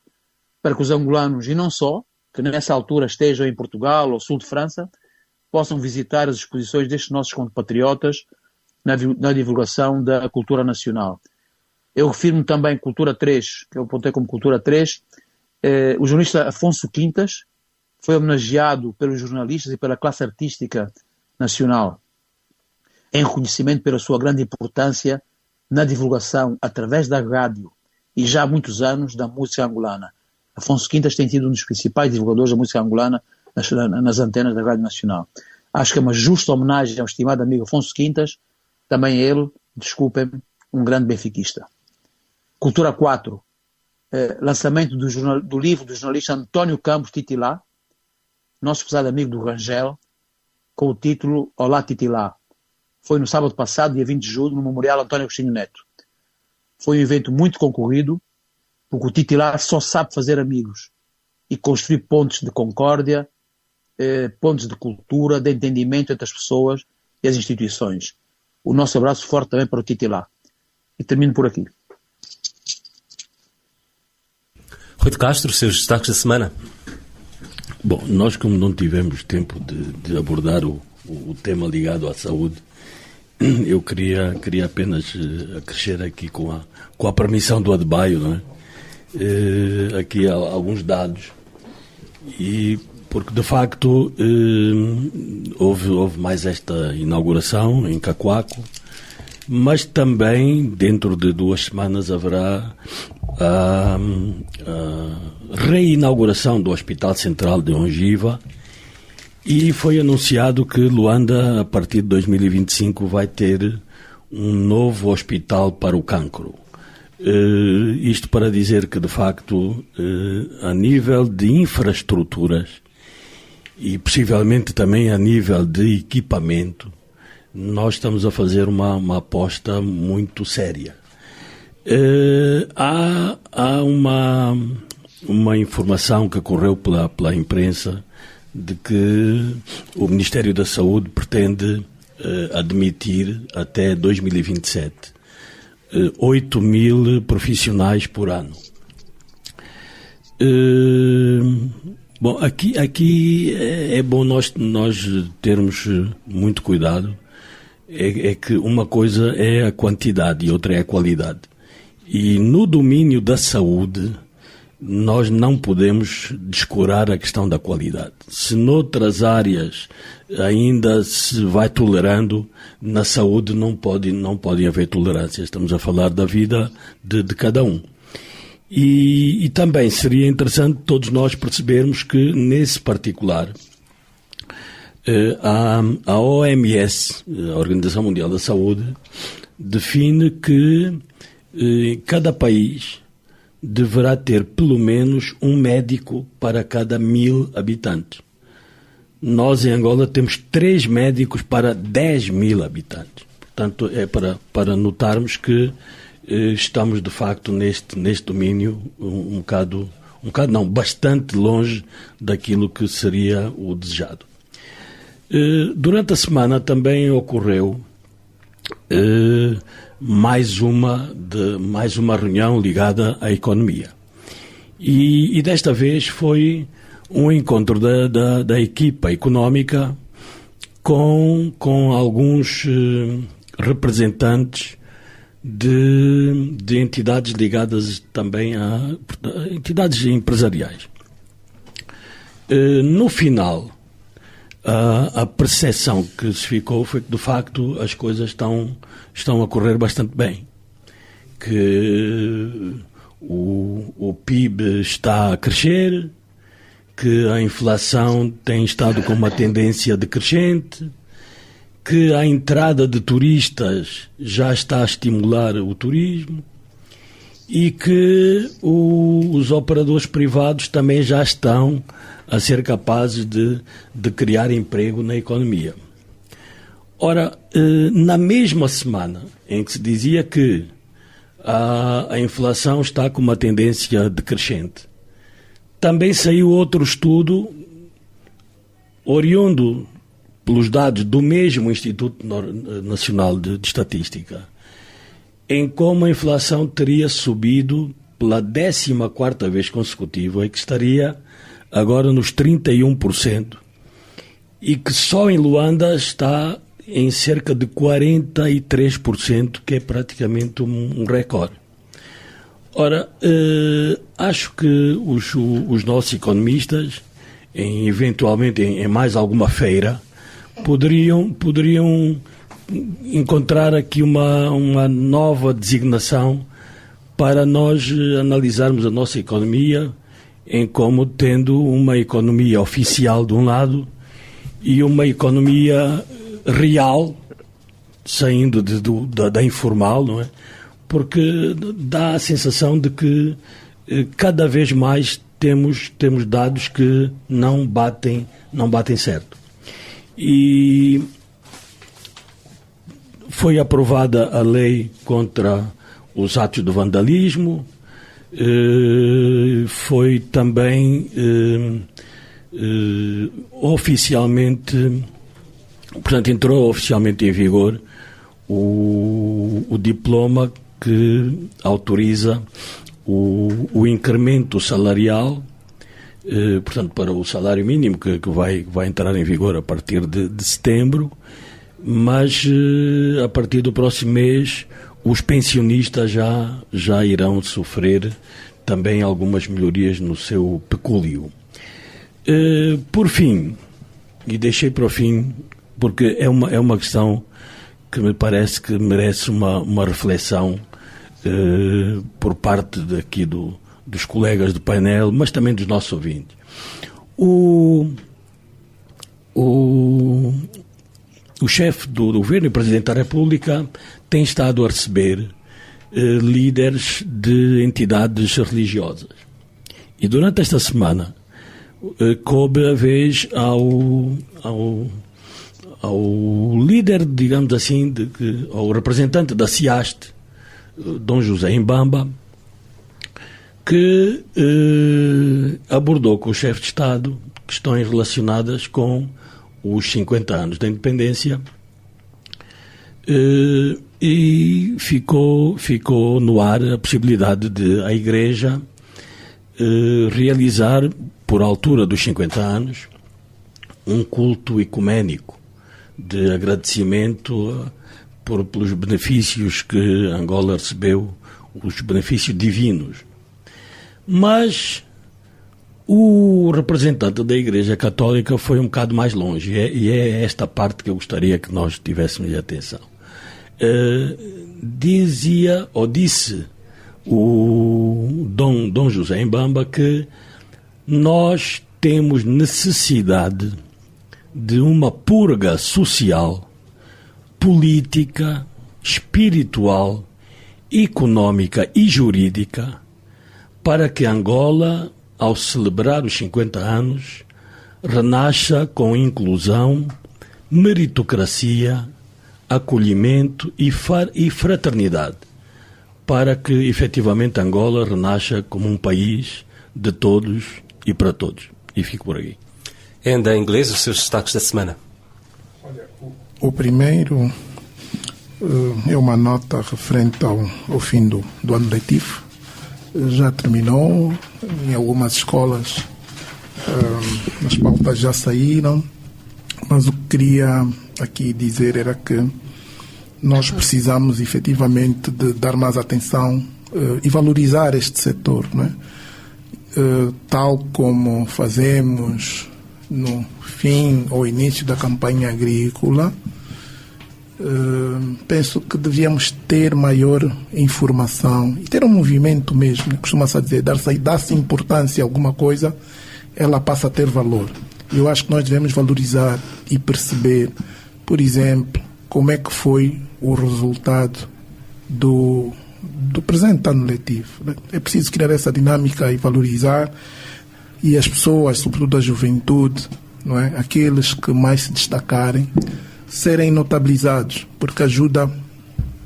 para que os angolanos, e não só, que nessa altura estejam em Portugal ou sul de França, possam visitar as exposições destes nossos compatriotas na divulgação da cultura nacional. Eu refiro-me também à Cultura 3, que eu apontei como Cultura 3. O jornalista Afonso Quintas foi homenageado pelos jornalistas e pela classe artística nacional em reconhecimento pela sua grande importância na divulgação, através da rádio, e já há muitos anos, da música angolana. Afonso Quintas tem sido um dos principais divulgadores da música angolana nas antenas da Rádio Nacional. Acho que é uma justa homenagem ao estimado amigo Afonso Quintas, também ele, desculpem-me, um grande benfiquista. Cultura 4, lançamento do livro do jornalista António Campos Titilá, nosso prezado amigo do Rangel, com o título Olá Titilá. Foi no sábado passado, dia 20 de julho, no Memorial António Agostinho Neto. Foi um evento muito concorrido, porque o Titilá só sabe fazer amigos e construir pontos de concórdia, pontos de cultura, de entendimento entre as pessoas e as instituições. O nosso abraço forte também para o Titilá. E termino por aqui. Rui de Castro, os seus destaques da semana. Bom, nós como não tivemos tempo de abordar o tema ligado à saúde, eu queria apenas acrescer aqui com a permissão do Adebayo, não é? Aqui há alguns dados, e porque de facto houve mais esta inauguração em Cacoaco, mas também dentro de 2 semanas haverá a reinauguração do Hospital Central de Ongiva, e foi anunciado que Luanda, a partir de 2025, vai ter um novo hospital para o cancro. Isto para dizer que, de facto, a nível de infraestruturas e possivelmente também a nível de equipamento, nós estamos a fazer uma aposta muito séria. Há uma informação que correu pela imprensa de que o Ministério da Saúde pretende admitir até 2027 8.000 profissionais por ano. Bom, aqui é bom nós termos muito cuidado. É que uma coisa é a quantidade e outra é a qualidade. E no domínio da saúde, nós não podemos descurar a questão da qualidade. Se noutras áreas ainda se vai tolerando, na saúde não pode haver tolerância. Estamos a falar da vida de cada um. E também seria interessante todos nós percebermos que, nesse particular, a OMS, a Organização Mundial da Saúde, define que cada país deverá ter pelo menos um médico para cada 1.000 habitantes. Nós, em Angola, temos 3 médicos para 10.000 habitantes. Portanto, é para notarmos que estamos, de facto, neste domínio bastante longe daquilo que seria o desejado. Durante a semana também ocorreu mais uma reunião ligada à economia. E desta vez foi um encontro da equipa económica com alguns representantes de entidades ligadas também a entidades empresariais. No final, a percepção que se ficou foi que, de facto, as coisas estão a correr bastante bem. Que o PIB está a crescer, que a inflação tem estado com uma tendência decrescente, que a entrada de turistas já está a estimular o turismo e que os operadores privados também já estão a ser capazes de criar emprego na economia. Ora, na mesma semana em que se dizia que a inflação está com uma tendência decrescente, também saiu outro estudo oriundo pelos dados do mesmo Instituto Nacional de Estatística, em como a inflação teria subido pela 14ª vez consecutiva e que estaria agora nos 31%, e que só em Luanda está em cerca de 43%, que é praticamente um recorde. Ora, acho que os nossos economistas, eventualmente em mais alguma feira, poderiam encontrar aqui uma nova designação para nós analisarmos a nossa economia em como tendo uma economia oficial de um lado e uma economia real, saindo da informal, não é? Porque dá a sensação de que cada vez mais temos dados que não batem certo. E foi aprovada a lei contra os atos de vandalismo, foi também oficialmente, portanto, entrou oficialmente em vigor o diploma que autoriza o incremento salarial, portanto, para o salário mínimo que vai entrar em vigor a partir de setembro, mas a partir do próximo mês os pensionistas já irão sofrer também algumas melhorias no seu pecúlio. Por fim, e deixei para o fim, porque é uma questão que me parece que merece uma reflexão por parte daqui dos colegas do painel, mas também dos nossos ouvintes. O chefe do governo e o Presidente da República tem estado a receber líderes de entidades religiosas. E durante esta semana coube a vez ao líder, digamos assim, ao representante da CIAST, Dom José Mbamba, que abordou com o chefe de Estado questões relacionadas com os 50 anos da independência, e ficou no ar a possibilidade de a Igreja realizar, por altura dos 50 anos, um culto ecuménico de agradecimento pelos benefícios que Angola recebeu, os benefícios divinos. Mas o representante da Igreja Católica foi um bocado mais longe, e é esta parte que eu gostaria que nós tivéssemos atenção. Disse o Dom José Mbamba que nós temos necessidade de uma purga social, política, espiritual, económica e jurídica para que Angola, ao celebrar os 50 anos, renasça com inclusão, meritocracia, acolhimento e fraternidade, para que efetivamente Angola renasça como um país de todos e para todos. E fico por aqui. Ainda em inglês, os seus destaques da semana. O primeiro é uma nota referente ao fim do ano letivo. Já terminou, em algumas escolas as pautas já saíram, mas o que queria aqui dizer era que nós precisamos efetivamente de dar mais atenção e valorizar este setor, não é? Tal como fazemos no fim ou início da campanha agrícola. Penso que devíamos ter maior informação e ter um movimento mesmo. Costuma-se dizer, dar-se importância a alguma coisa, ela passa a ter valor. Eu acho que nós devemos valorizar e perceber, por exemplo, como é que foi o resultado do presente ano letivo. É preciso criar essa dinâmica e valorizar, e as pessoas, sobretudo a juventude, não é? Aqueles que mais se destacarem, serem notabilizados, porque ajuda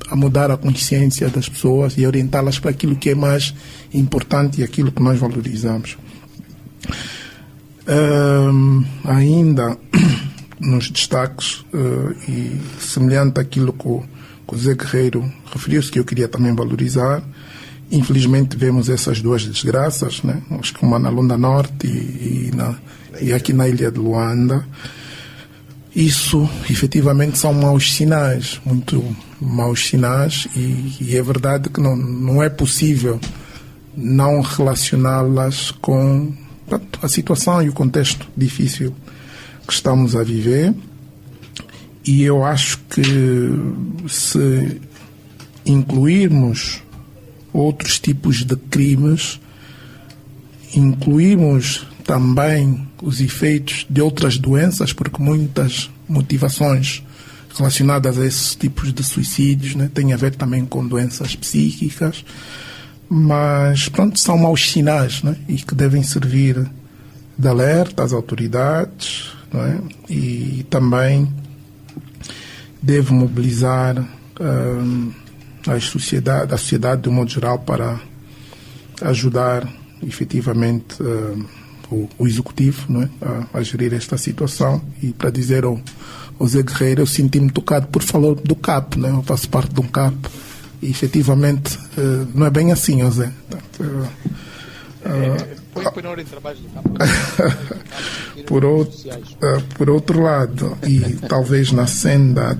a mudar a consciência das pessoas e orientá-las para aquilo que é mais importante e aquilo que nós valorizamos. Ainda nos destaques, e semelhante àquilo que o Zé Guerreiro referiu-se, que eu queria também valorizar, infelizmente vemos essas duas desgraças, né? Acho que uma na Lunda Norte e aqui na Ilha de Luanda. Isso, efetivamente, são maus sinais, muito maus sinais, e é verdade que não é possível não relacioná-las com a situação e o contexto difícil que estamos a viver. E eu acho que se incluirmos outros tipos de crimes, incluirmos também os efeitos de outras doenças, porque muitas motivações relacionadas a esses tipos de suicídios, né, têm a ver também com doenças psíquicas, mas pronto, são maus sinais, né, e que devem servir de alerta às autoridades, não é? E também deve mobilizar a sociedade de um modo geral para ajudar efetivamente o executivo, não é? a gerir esta situação. E para dizer ao Zé Guerreiro, eu senti-me tocado por falar do CAP, não é? Eu faço parte de um CAP E, efetivamente, não é bem assim, José. Põe na ordem de trabalho do campo. Por outro lado, e talvez na senda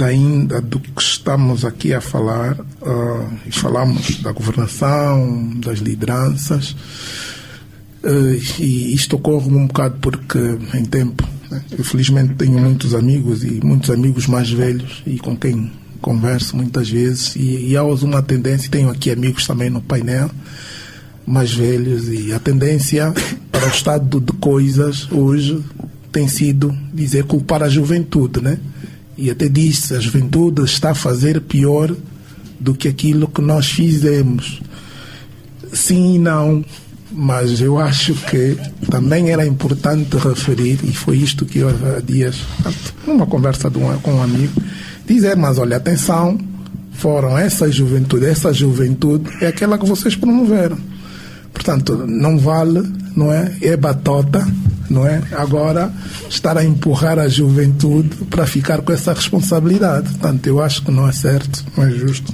ainda do que estamos aqui a falar, e falamos da governação, das lideranças, e isto ocorre um bocado porque em tempo, né? Eu felizmente tenho muitos amigos e muitos amigos mais velhos e com quem converso muitas vezes, e há uma tendência, tenho aqui amigos também no painel mais velhos, e a tendência para o estado de coisas hoje tem sido dizer culpar a juventude, né? E até disse, a juventude está a fazer pior do que aquilo que nós fizemos. Sim e não, mas eu acho que também era importante referir, e foi isto que eu há dias, numa conversa com um amigo, dizer, mas olha, atenção, foram essa juventude é aquela que vocês promoveram. Portanto, não vale, não é? É batota, não é? Agora, estar a empurrar a juventude para ficar com essa responsabilidade. Portanto, eu acho que não é certo, não é justo,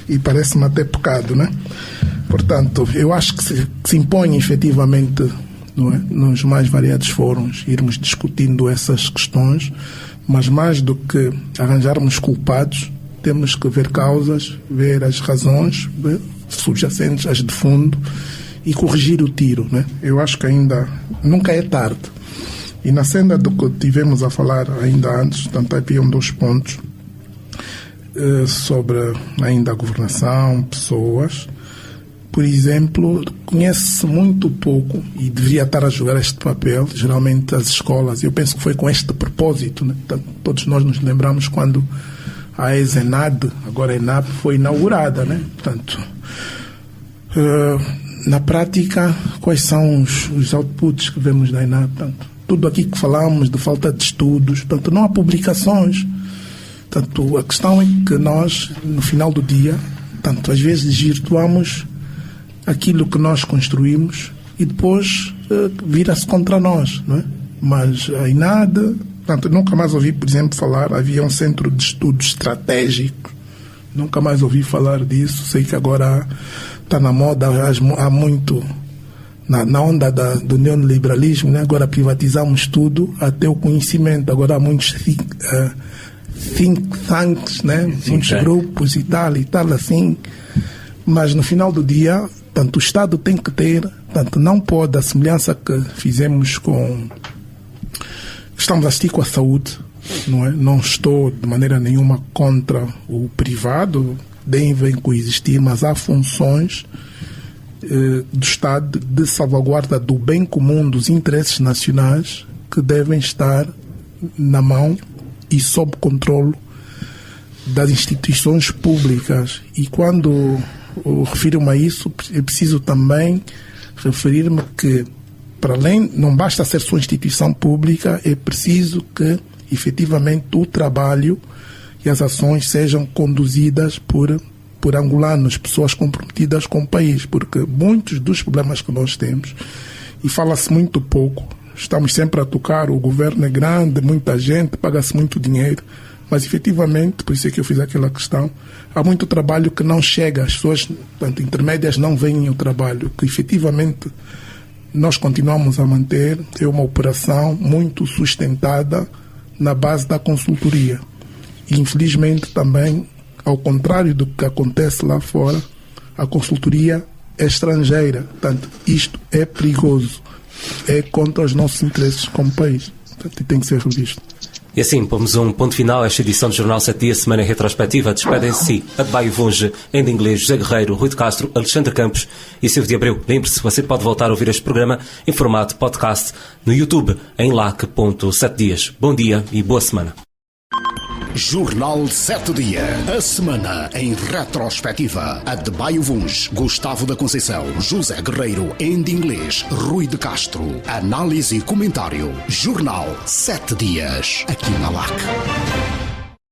e parece-me até pecado, não é? Portanto, eu acho que se impõe efetivamente, não é? Nos mais variados fóruns, irmos discutindo essas questões, mas mais do que arranjarmos culpados, temos que ver causas, ver as razões subjacentes, as de fundo, e corrigir o tiro, né? Eu acho que ainda nunca é tarde. E na senda do que tivemos a falar ainda antes, portanto, haviam 2 pontos sobre ainda a governação, pessoas. Por exemplo, conhece-se muito pouco e deveria estar a jogar este papel, geralmente as escolas. Eu penso que foi com este propósito, né? Portanto, todos nós nos lembramos quando a ESENAD, agora a ENAP, foi inaugurada, né? Portanto, na prática, quais são os outputs que vemos da ENAP? Portanto, tudo aqui que falamos de falta de estudos, portanto, não há publicações. Portanto, a questão é que nós, no final do dia, portanto, às vezes desvirtuamos aquilo que nós construímos e depois vira-se contra nós, não é? Mas a INAD, portanto, nunca mais ouvi, por exemplo, falar, havia um centro de estudos estratégicos, nunca mais ouvi falar disso. Sei que agora está na moda, há muito, na onda do neoliberalismo, né? Agora privatizamos tudo, até o conhecimento. Agora há muitos think tanks, né? Muitos grupos e tal assim. Mas no final do dia, tanto o Estado tem que ter, tanto não pode, a semelhança que fizemos estamos a assistir com a saúde, não é? Não estou de maneira nenhuma contra o privado, devem coexistir, mas há funções do Estado de salvaguarda do bem comum, dos interesses nacionais, que devem estar na mão e sob controle das instituições públicas. E quando refiro-me a isso, é preciso também referir-me que, para além, não basta ser sua instituição pública, é preciso que, efetivamente, o trabalho e as ações sejam conduzidas por angolanos, pessoas comprometidas com o país, porque muitos dos problemas que nós temos, e fala-se muito pouco, estamos sempre a tocar, o governo é grande, muita gente, paga-se muito dinheiro, mas efetivamente, por isso é que eu fiz aquela questão, há muito trabalho que não chega, as pessoas, portanto, intermédias não veem o trabalho, que efetivamente nós continuamos a manter, é uma operação muito sustentada na base da consultoria. E infelizmente também, ao contrário do que acontece lá fora, a consultoria é estrangeira. Portanto, isto é perigoso, é contra os nossos interesses como país. Portanto, tem que ser revisto. E assim, pomos um ponto final a esta edição do Jornal 7 Dias, semana retrospectiva. Despedem-se Adebayo Vunge, em inglês, José Guerreiro, Rui de Castro, Alexandre Campos e Silvio de Abreu. Lembre-se, você pode voltar a ouvir este programa em formato podcast no YouTube, em lac.7dias. Bom dia e boa semana. Jornal 7 Dias. A semana em retrospectiva. Adebayo Vunge, Gustavo da Conceição, José Guerreiro, em inglês, Rui de Castro. Análise e comentário. Jornal 7 Dias. Aqui na LAC.